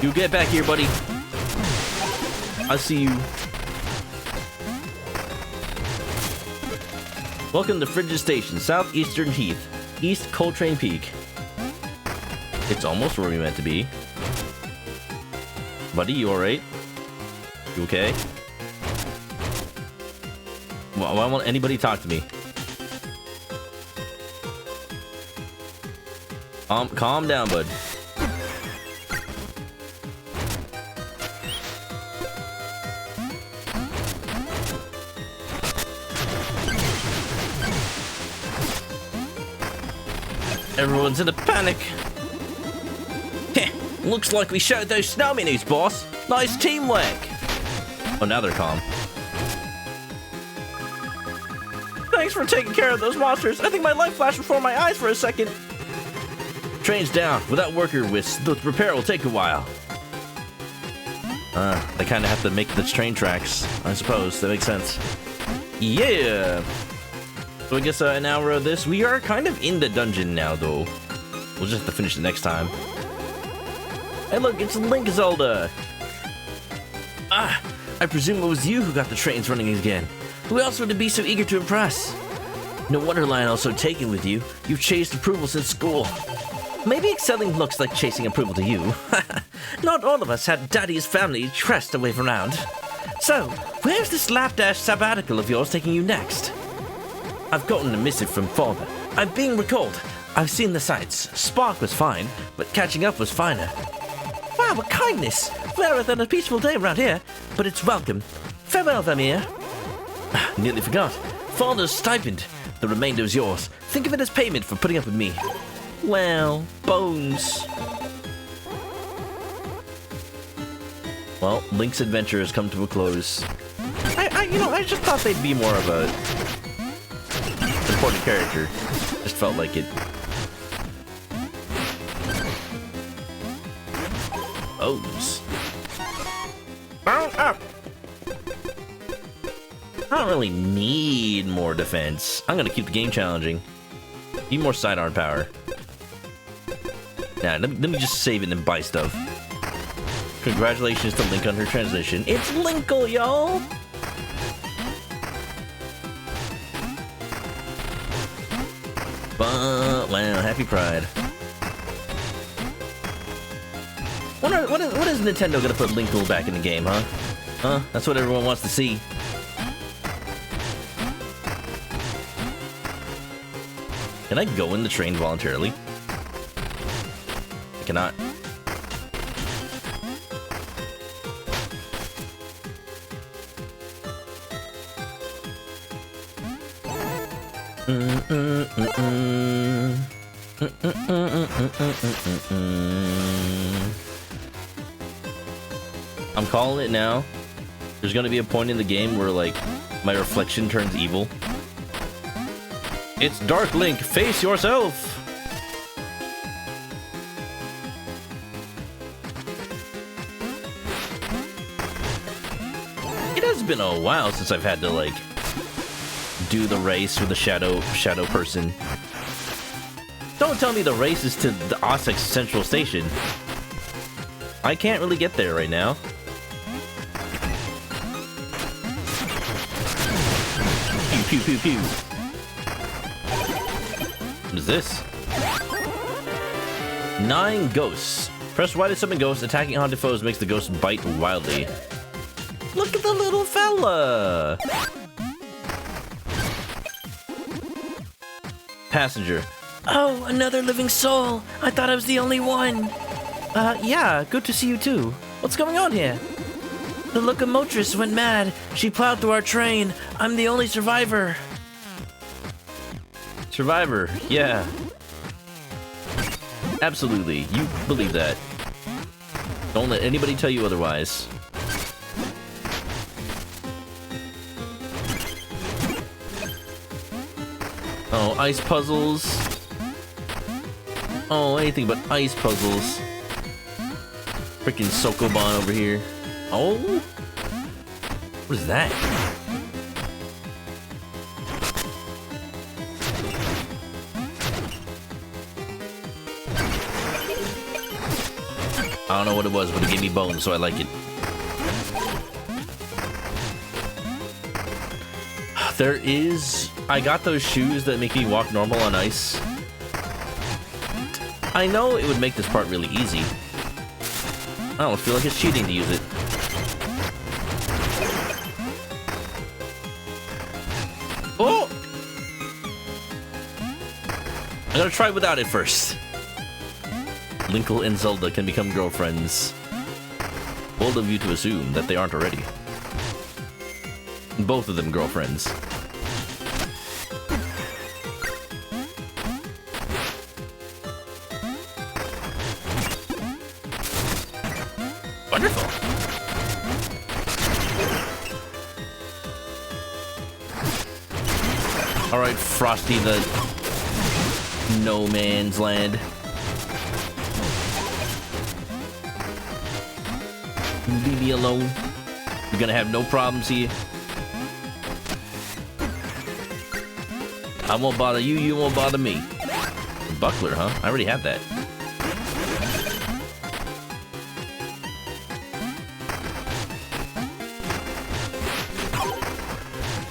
You get back here, buddy. I see you. Welcome to Frigid Station, Southeastern Heath, East Coltrane Peak. It's almost where we meant to be. Buddy, you alright? You okay? Why won't anybody talk to me? Calm down, bud. Everyone's in a panic. Heh, looks like we showed those snow minis, boss. Nice teamwork. Oh, now they're calm. Thanks for taking care of those monsters. I think my life flashed before my eyes for a second. Train's down. Without worker whisk, the repair will take a while. They kind of have to make the train tracks, I suppose. That makes sense. Yeah. So I guess an hour of this. We are kind of in the dungeon now, though. We'll just have to finish it next time. Hey, look, it's Link Zelda. Ah, I presume it was you who got the trains running again. Who else would be so eager to impress? No wonder Lionel's so taken with you. You've chased approval since school. Maybe excelling looks like chasing approval to you. Not all of us had Daddy's family crest to wave around. So, where's this lapdash sabbatical of yours taking you next? I've gotten a missive from Father. I'm being recalled. I've seen the sights. Spark was fine, but catching up was finer. Wow, what kindness! Rarer than a peaceful day around here, but it's welcome. Farewell, Vamir. Nearly forgot. Father's stipend. The remainder is yours. Think of it as payment for putting up with me. Well, bones. Well, Link's adventure has come to a close. I just thought they'd be more of a important character. Just felt like it. Bones. I don't really need more defense. I'm gonna keep the game challenging. Need more sidearm power. Nah, let me just save it and buy stuff. Congratulations to Link on her transition. It's Linkle, y'all! Wow, happy Pride. What is Nintendo gonna put Linkle back in the game, huh? Huh? That's what everyone wants to see. Can I go in the train voluntarily? I cannot. I'm calling it now. There's gonna be a point in the game where, like, my reflection turns evil. It's Dark Link, face yourself! It has been a while since I've had to, like, do the race with the shadow person. Don't tell me the race is to the Ossex Central Station. I can't really get there right now. Pew pew pew pew. What is this? 9 ghosts. Press Y to summon ghosts. Attacking haunted foes makes the ghost bite wildly. Look at the little fella! Passenger. Oh, another living soul. I thought I was the only one. Yeah, good to see you too. What's going on here? The locomotress went mad. She plowed through our train. I'm the only survivor. Survivor, yeah. Absolutely, you believe that. Don't let anybody tell you otherwise. Oh, ice puzzles. Oh, anything but ice puzzles. Freaking Sokoban over here. Oh? What is that? I don't know what it was, but it gave me bones, so I like it. There is... I got those shoes that make me walk normal on ice. I know it would make this part really easy. I don't feel like it's cheating to use it. Oh! I'm gonna try without it first. Linkle and Zelda can become girlfriends. Bold of you to assume that they aren't already. Both of them girlfriends. Wonderful. All right, Frosty the no man's land. Leave me alone. You're gonna have no problems here. I won't bother you, you won't bother me. Buckler, huh? I already have that.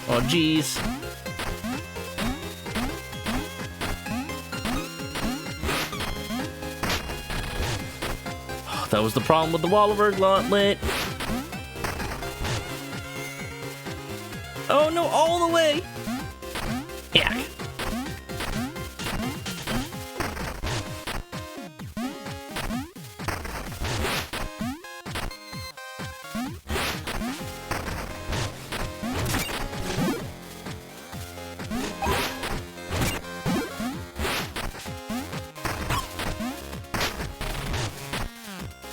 Oh, jeez. Oh, that was the problem with the Wallower Gauntlet. Oh, no, all the way. Yeah.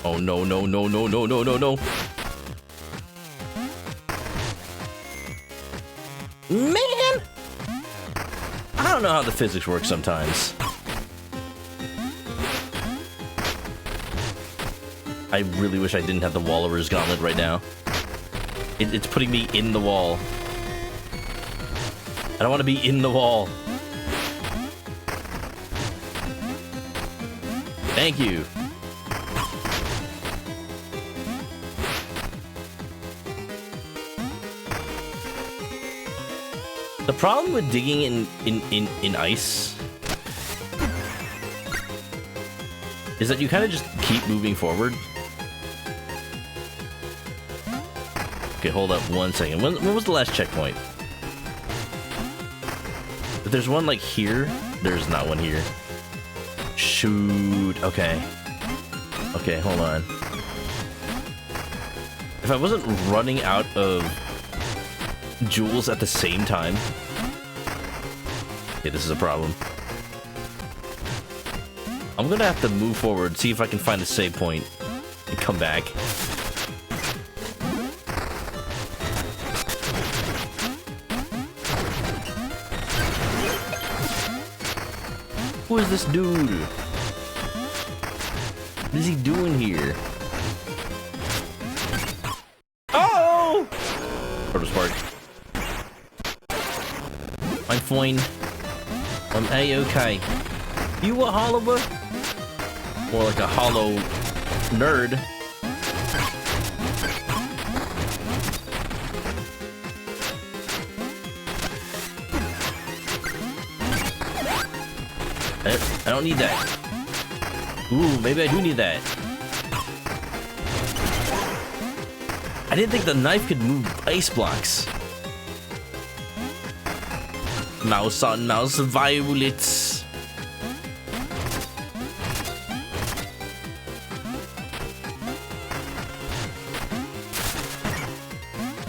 Oh, no, no, no, no, no, no, no, no. Man! I don't know how the physics work sometimes. I really wish I didn't have the Wallower's Gauntlet right now. It's putting me in the wall. I don't want to be in the wall. Thank you. The problem with digging in ice is that you kind of just keep moving forward. Okay, hold up 1 second. When was the last checkpoint? If there's one like here, there's not one here. Shoot. Okay. Okay, hold on. If I wasn't running out of jewels at the same time... Okay, this is a problem. I'm gonna have to move forward, see if I can find a save point, and come back. Who is this dude? What is he doing here? Oh! Proto Spark. I'm fine. I'm A-okay. You a hollower? More like a hollow nerd. I don't need that. Ooh, maybe I do need that. I didn't think the knife could move ice blocks. Mouse on mouse violets.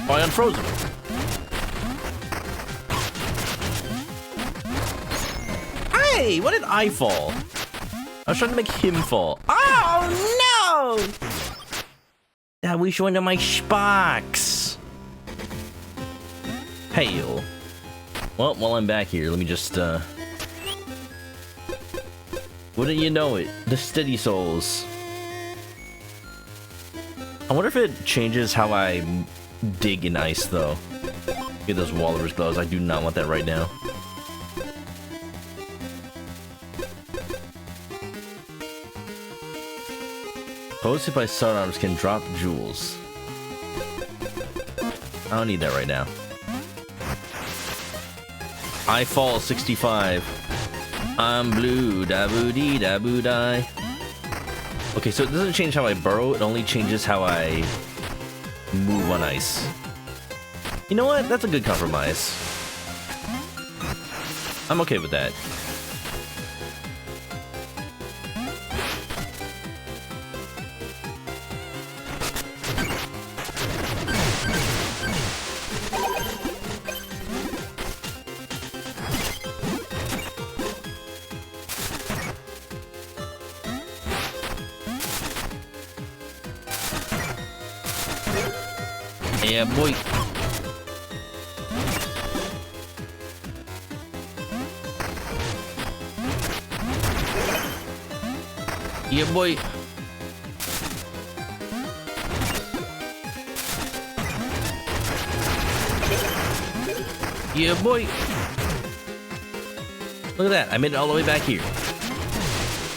Oh, I unfroze him. Hey, what did I fall? I was trying to make him fall. Oh, no! That wish one of my sparks. Hail. Well, while I'm back here, let me just, wouldn't you know it? The Steady Souls. I wonder if it changes how I dig in ice, though. Get those walrus gloves. I do not want that right now. Posted by sidearms can drop jewels. I don't need that right now. I fall 65. I'm blue, da boo dee da boo die. Okay, so it doesn't change how I burrow, it only changes how I move on ice. You know what? That's a good compromise. I'm okay with that. Yeah, boy. Yeah, boy. Yeah, boy. Look at that. I made it all the way back here.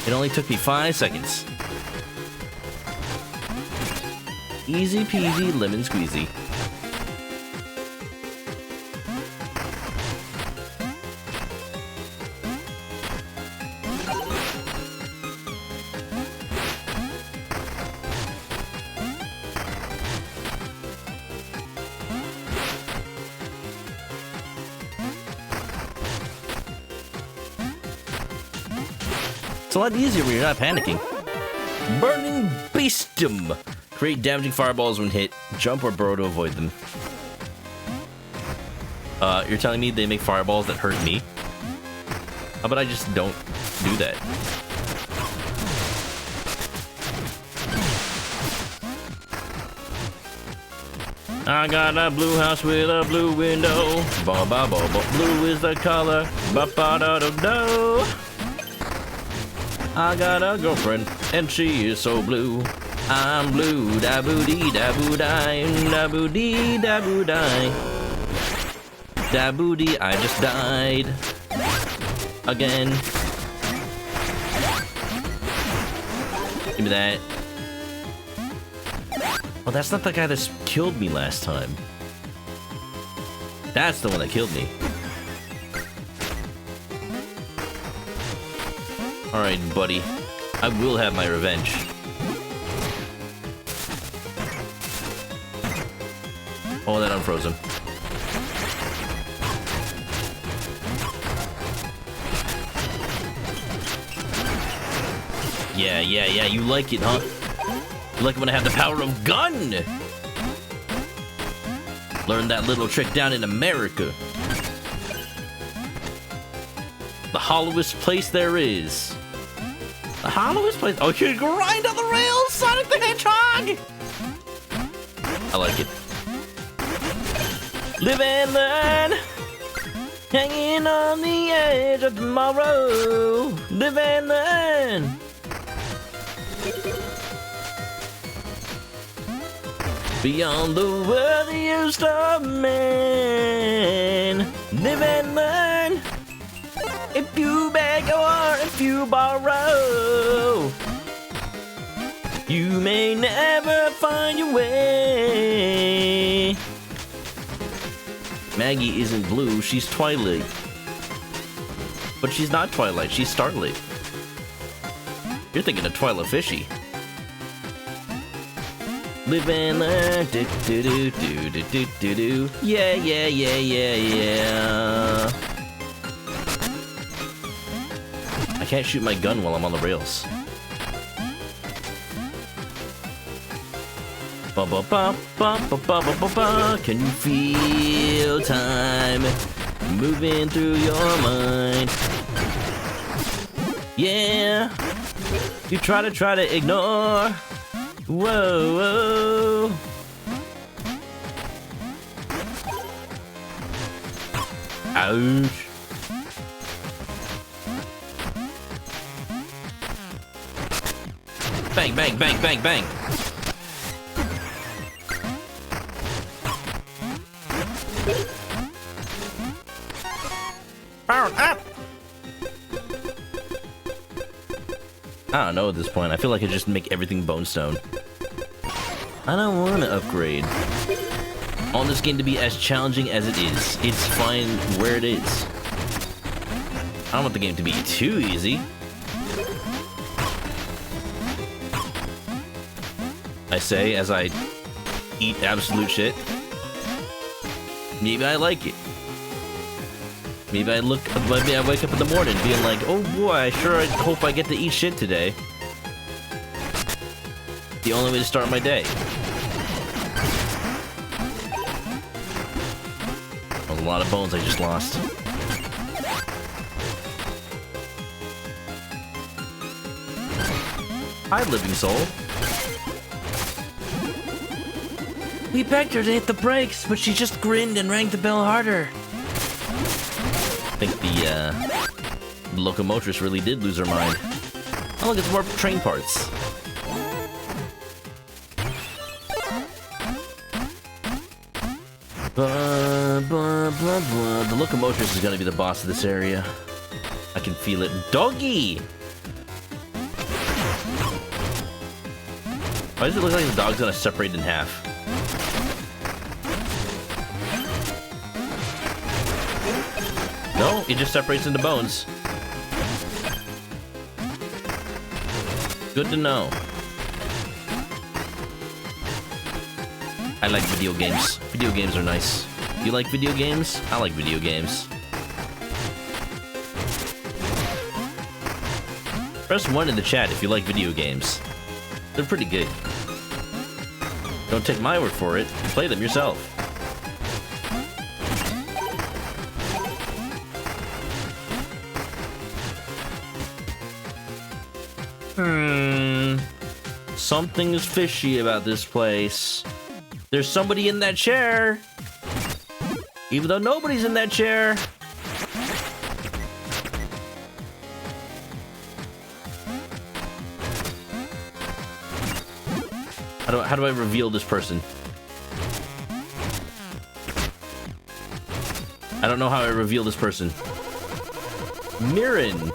It only took me 5 seconds. Easy peasy lemon squeezy. It's a lot easier when you're not panicking. Burning Beastum. Create damaging fireballs when hit. Jump or burrow to avoid them. You're telling me they make fireballs that hurt me? How about I just don't do that? I got a blue house with a blue window. Ba ba ba ba. Blue is the color. Ba ba da da da. I got a girlfriend and she is so blue. I'm blue, da boo dee da boo die, da boo dee da boo die. Da boo dee, I just died. Again. Give me that. Oh, that's not the guy that killed me last time. That's the one that killed me. Alright, buddy. I will have my revenge. Oh, that unfroze him. Yeah, you like it, huh? You like it when I have the power of gun! Learned that little trick down in America. The hollowest place there is. The hollowest place. Oh, you grind on the rails, Sonic the Hedgehog! I like it. Live and learn. Hanging on the edge of tomorrow. Live and learn. Beyond the worthiest of men. Live and learn. If you beg or if you borrow, you may never find your way. Maggie isn't blue, she's Twilight. But she's not Twilight, she's Starlight. You're thinking of Twilight Fishy. Live and learn, do do do do do do do do. Yeah. I can't shoot my gun while I'm on the rails. Ba ba ba ba ba ba ba ba. Can you feel time moving through your mind? Yeah. You try to ignore. Whoa. Ouch. Bang, bang, bang, bang, bang. Power up. I don't know at this point. I feel like I just make everything bone stone. I don't want to upgrade. I want this game to be as challenging as it is. It's fine where it is. I don't want the game to be too easy. I say as I eat absolute shit. Maybe I like it. Maybe I wake up in the morning being like, oh boy, I hope I get to eat shit today. The only way to start my day. That was a lot of bones I just lost. Hi, living soul. We begged her to hit the brakes, but she just grinned and rang the bell harder. I think the locomotress really did lose her mind. Oh look, it's more train parts. Blah, blah, blah, blah. The locomotress is gonna be the boss of this area. I can feel it. Doggy! Why does it look like the dog's gonna separate in half? No, it just separates into bones. Good to know. I like video games. Video games are nice. You like video games? I like video games. Press 1 in the chat if you like video games. They're pretty good. Don't take my word for it. Play them yourself. Something is fishy about this place. There's somebody in that chair. Even though nobody's in that chair. How do I reveal this person? I don't know how I reveal this person. Mirren.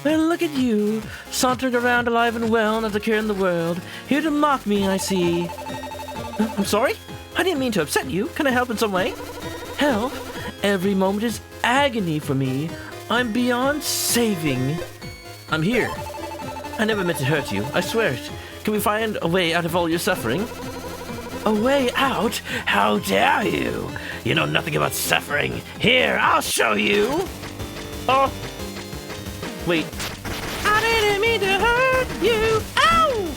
Well, look at you, sauntering around alive and well, not a care in the world. Here to mock me, I see. I'm sorry? I didn't mean to upset you. Can I help in some way? Help? Every moment is agony for me. I'm beyond saving. I'm here. I never meant to hurt you, I swear it. Can we find a way out of all your suffering? A way out? How dare you? You know nothing about suffering. Here, I'll show you. Oh. Wait. I didn't mean to hurt you. Ow!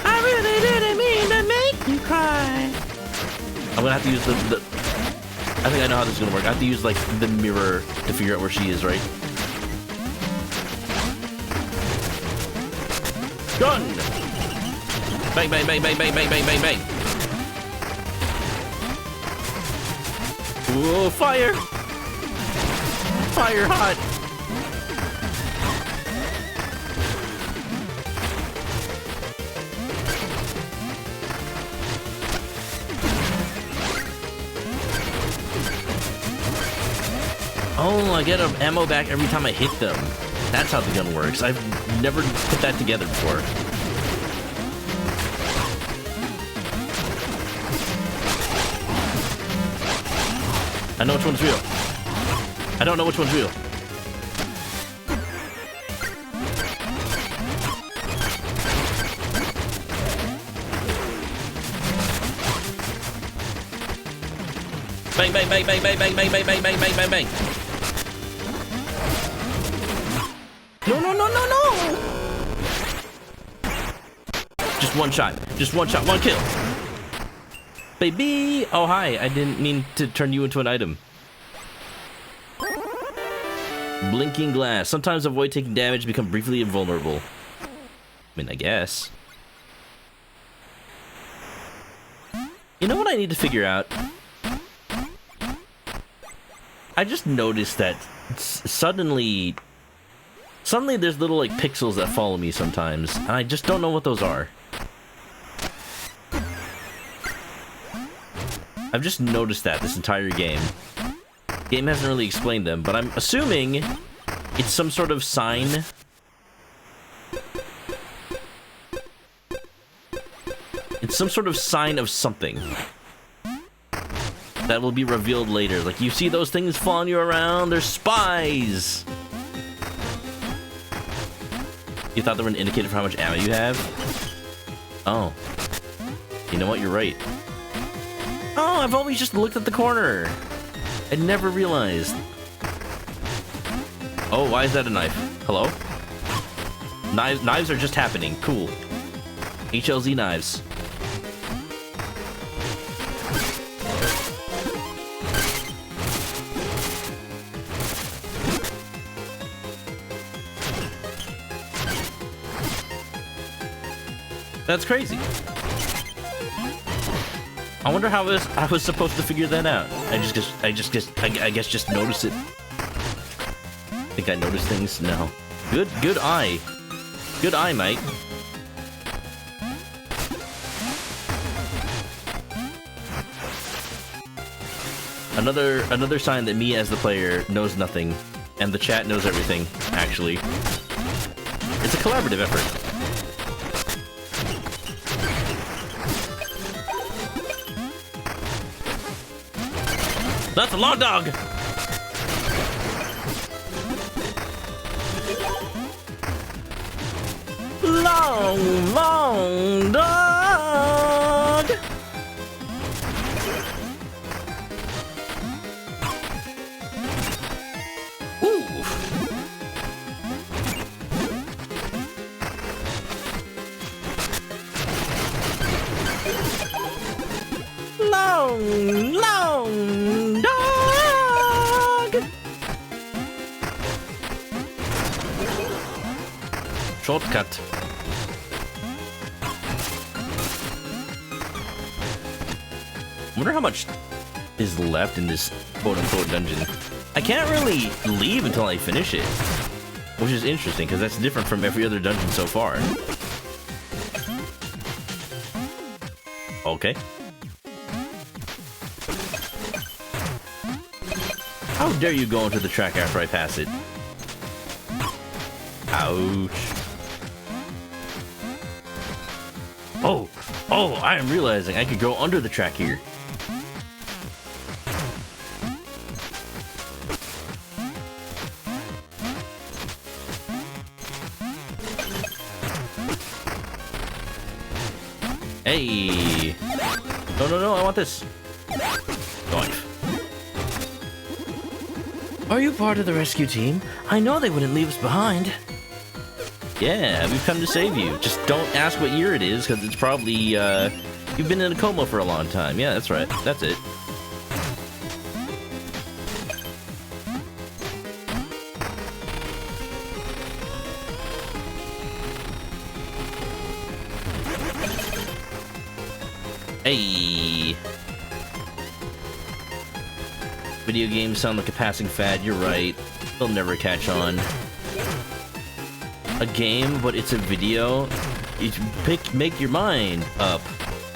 I really didn't mean to make you cry. I'm gonna have to use the I think I know how this is gonna work. I have to use, like, the mirror to figure out where she is, right? Gun! Bang, bang, bang, bang, bang, bang, bang, bang, bang. Whoa, fire! Fire hot! Oh, I get ammo back every time I hit them. That's how the gun works. I've never put that together before. I know which one's real. I don't know which one's real. Bang, bang, bang, bang, bang, bang, bang, bang, bang, bang, bang, bang, bang. No, no, no, no, no! Just one shot. Just one shot. One kill. Baby! Oh, hi. I didn't mean to turn you into an item. Blinking glass. Sometimes avoid taking damage, become briefly invulnerable. I mean, I guess. You know what I need to figure out? I just noticed that suddenly there's little, like, pixels that follow me sometimes, and I just don't know what those are. I've just noticed that this entire game. Game hasn't really explained them, but I'm assuming it's some sort of sign. It's some sort of sign of something that will be revealed later. Like, you see those things following you around? They're spies! You thought they were an indicator for how much ammo you have? Oh. You know what? You're right. Oh, I've always just looked at the corner. I never realized. Oh, why is that a knife? Hello? Knives are just happening. Cool. HLZ knives. That's crazy. I wonder how I was supposed to figure that out. I guess just notice it. Think I noticed things? No. Good eye. Good eye, mate. Another sign that me as the player knows nothing, and the chat knows everything, actually. It's a collaborative effort. That's a long dog! Long dog! Ooh! Long dog! Shortcut. I wonder how much is left in this quote-unquote dungeon. I can't really leave until I finish it, which is interesting because that's different from every other dungeon so far. Okay. How dare you go into the track after I pass it? Ouch. Oh, I am realizing I could go under the track here. Hey! No, I want this. Knife. Are you part of the rescue team? I know they wouldn't leave us behind. Yeah, we've come to save you. Just don't ask what year it is, because it's probably, you've been in a coma for a long time. Yeah, that's right. That's it. Hey! Video games sound like a passing fad, you're right. They'll never catch on. A game, but it's a video? Make your mind up.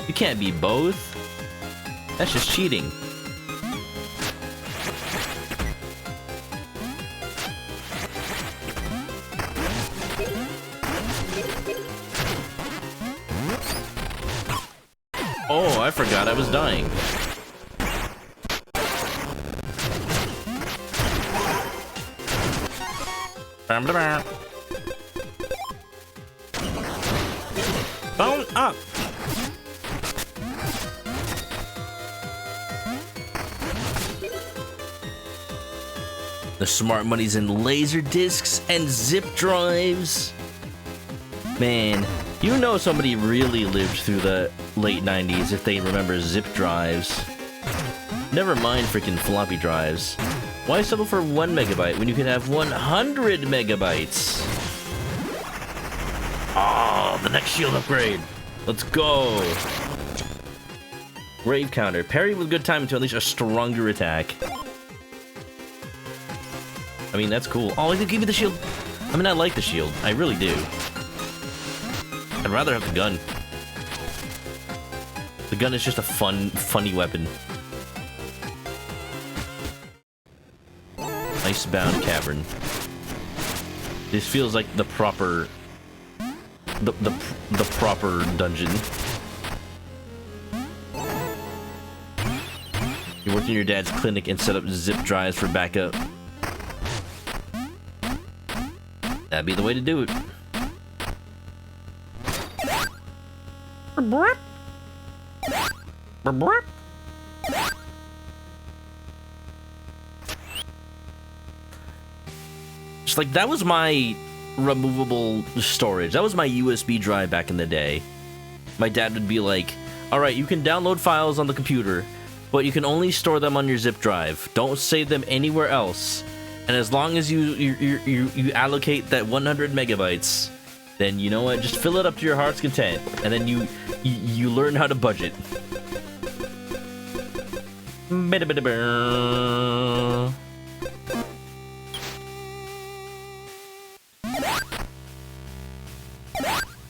You can't be both. That's just cheating. Oh, I forgot I was dying. Bone up. The smart money's in laser discs and zip drives. Man, you know somebody really lived through the late 90s if they remember zip drives. Never mind freaking floppy drives. Why settle for 1 megabyte when you can have 100 megabytes? Oh, the next shield upgrade. Let's go. Grave counter. Parry with good timing to unleash a stronger attack. I mean, that's cool. Oh, they give me the shield. I mean, I like the shield. I really do. I'd rather have the gun. The gun is just a funny weapon. Icebound cavern. This feels like the proper... The proper dungeon. You work in your dad's clinic and set up zip drives for backup. That'd be the way to do it. Just like, that was my removable storage. That was my USB drive back in the day. My dad would be like, alright, you can download files on the computer, but you can only store them on your zip drive. Don't save them anywhere else. And as long as you allocate that 100 megabytes, then you know what? Just fill it up to your heart's content, and then you learn how to budget.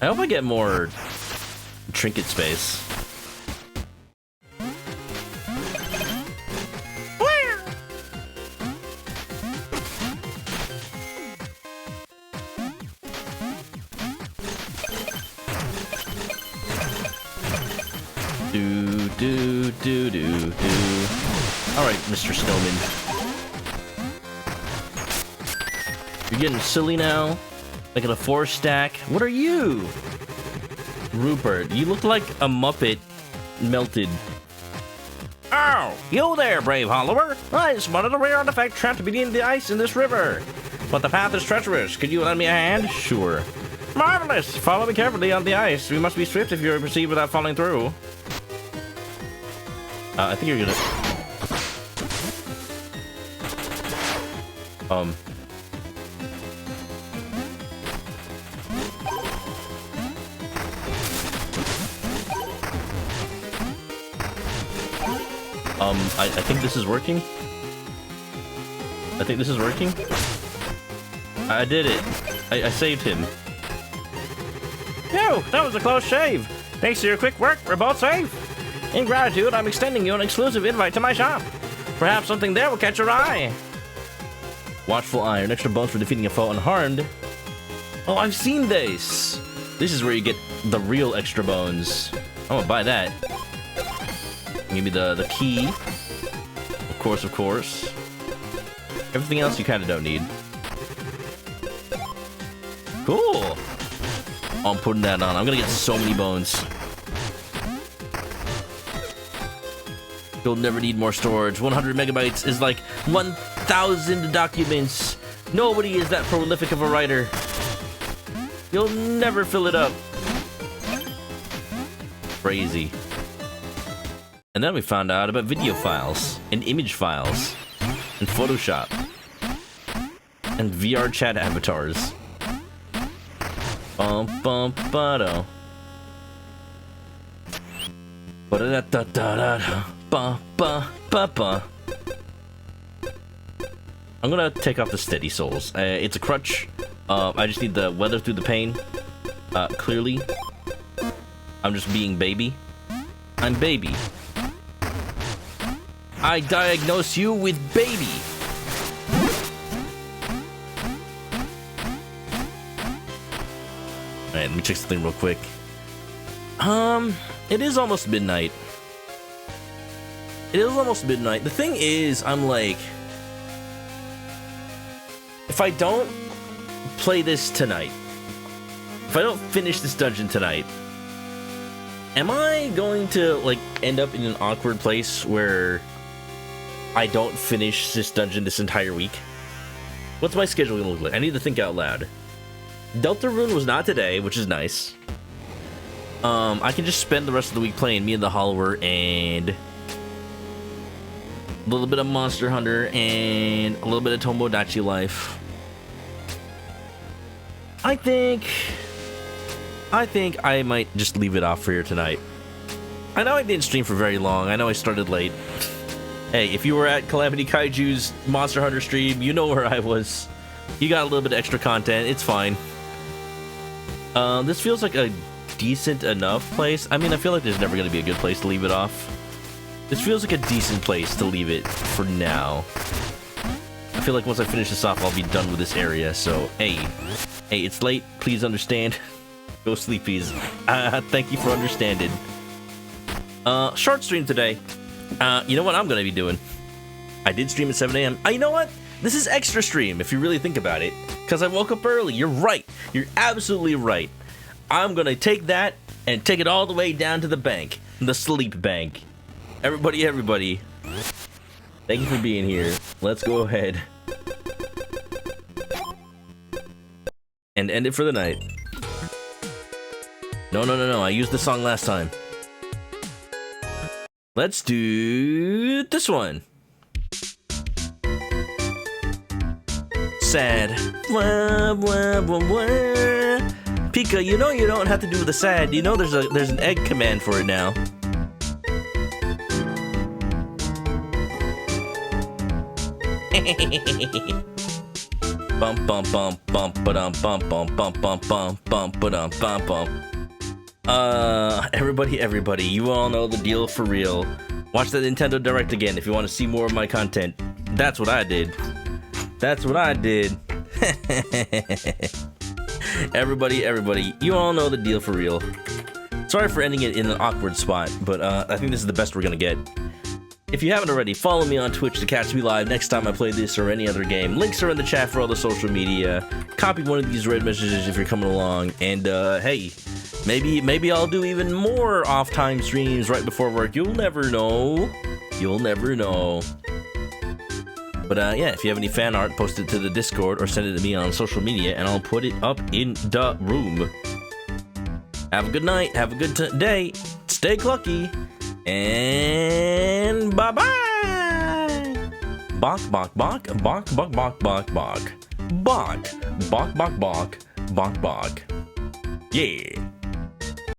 I hope I get more trinket space. Do. Alright, Mr. Snowman. You're getting silly now? Like a 4-stack? What are you? Rupert, you look like a Muppet melted. Oh, you there, brave follower. I spotted a rare artifact trapped beneath the ice in this river. But the path is treacherous. Could you lend me a hand? Sure. Marvelous! Follow me carefully on the ice. We must be swift if you proceed without falling through. I think you're gonna... I think this is working. I think this is working. I did it. I saved him. Yo, that was a close shave. Thanks to your quick work, we're both safe. In gratitude, I'm extending you an exclusive invite to my shop. Perhaps something there will catch your eye. Watchful Eye, an extra bonus for defeating a foe unharmed. Oh, I've seen this. This is where you get the real extra bones. I'm gonna buy that. Give me the key. Of course. Everything else you kind of don't need. Cool. Oh, I'm putting that on. I'm gonna get so many bones. You'll never need more storage. 100 megabytes is like 1,000 documents. Nobody is that prolific of a writer. You'll never fill it up. Crazy. And then we found out about video files, and image files, and Photoshop, and VR chat avatars. Bum bum ba-do. Ba-da-da-da-da-da. Ba-ba-ba-ba. I'm gonna take off the steady souls. It's a crutch. I just need the weather through the pain. Clearly. I'm just being baby. I'm baby. I diagnose you with baby. Alright, let me check something real quick. It is almost midnight. It is almost midnight. The thing is, I'm like, if I don't play this tonight, if I don't finish this dungeon tonight, am I going to, like, end up in an awkward place where I don't finish this dungeon this entire week? What's my schedule gonna look like? I need to think out loud. Deltarune was not today, which is nice. I can just spend the rest of the week playing Me and the Hollower and a little bit of Monster Hunter and a little bit of Tomodachi Life. I think I might just leave it off for here tonight. I know I didn't stream for very long. I know I started late. Hey, if you were at Calamity Kaiju's Monster Hunter stream, you know where I was. You got a little bit of extra content. It's fine. This feels like a decent enough place. I mean, I feel like there's never going to be a good place to leave it off. This feels like a decent place to leave it for now. I feel like once I finish this off, I'll be done with this area. So, hey, it's late. Please understand. Go sleepies. Thank you for understanding. Short stream today. You know what I'm going to be doing? I did stream at 7 a.m. You know what? This is extra stream, if you really think about it. Because I woke up early. You're right. You're absolutely right. I'm going to take that and take it all the way down to the bank. The sleep bank. Everybody. Thank you for being here. Let's go ahead and end it for the night. No. I used this song last time. Let's do this one. Sad. Wah, wah, wah, wah. Pika, you know you don't have to do the sad. You know there's an egg command for it now. Bump bump bump bump ba-dum bump bump bump bump bump bump ba-dum bump bump. Everybody, you all know the deal for real. Watch the Nintendo Direct again if you want to see more of my content. That's what I did. Everybody, you all know the deal for real. Sorry for ending it in an awkward spot, but I think this is the best we're gonna get. If you haven't already, follow me on Twitch to catch me live next time I play this or any other game. Links are in the chat for all the social media. Copy one of these red messages if you're coming along. And hey, maybe I'll do even more off-time streams right before work. You'll never know. But yeah, if you have any fan art, post it to the Discord or send it to me on social media, and I'll put it up in the room. Have a good night. Have a good day. Stay clucky. And bye-bye. Bok, bok, bok. Bok, bok, bok, bok, bok. Bok, bok, bok, bok. Bok, bok. Yeah.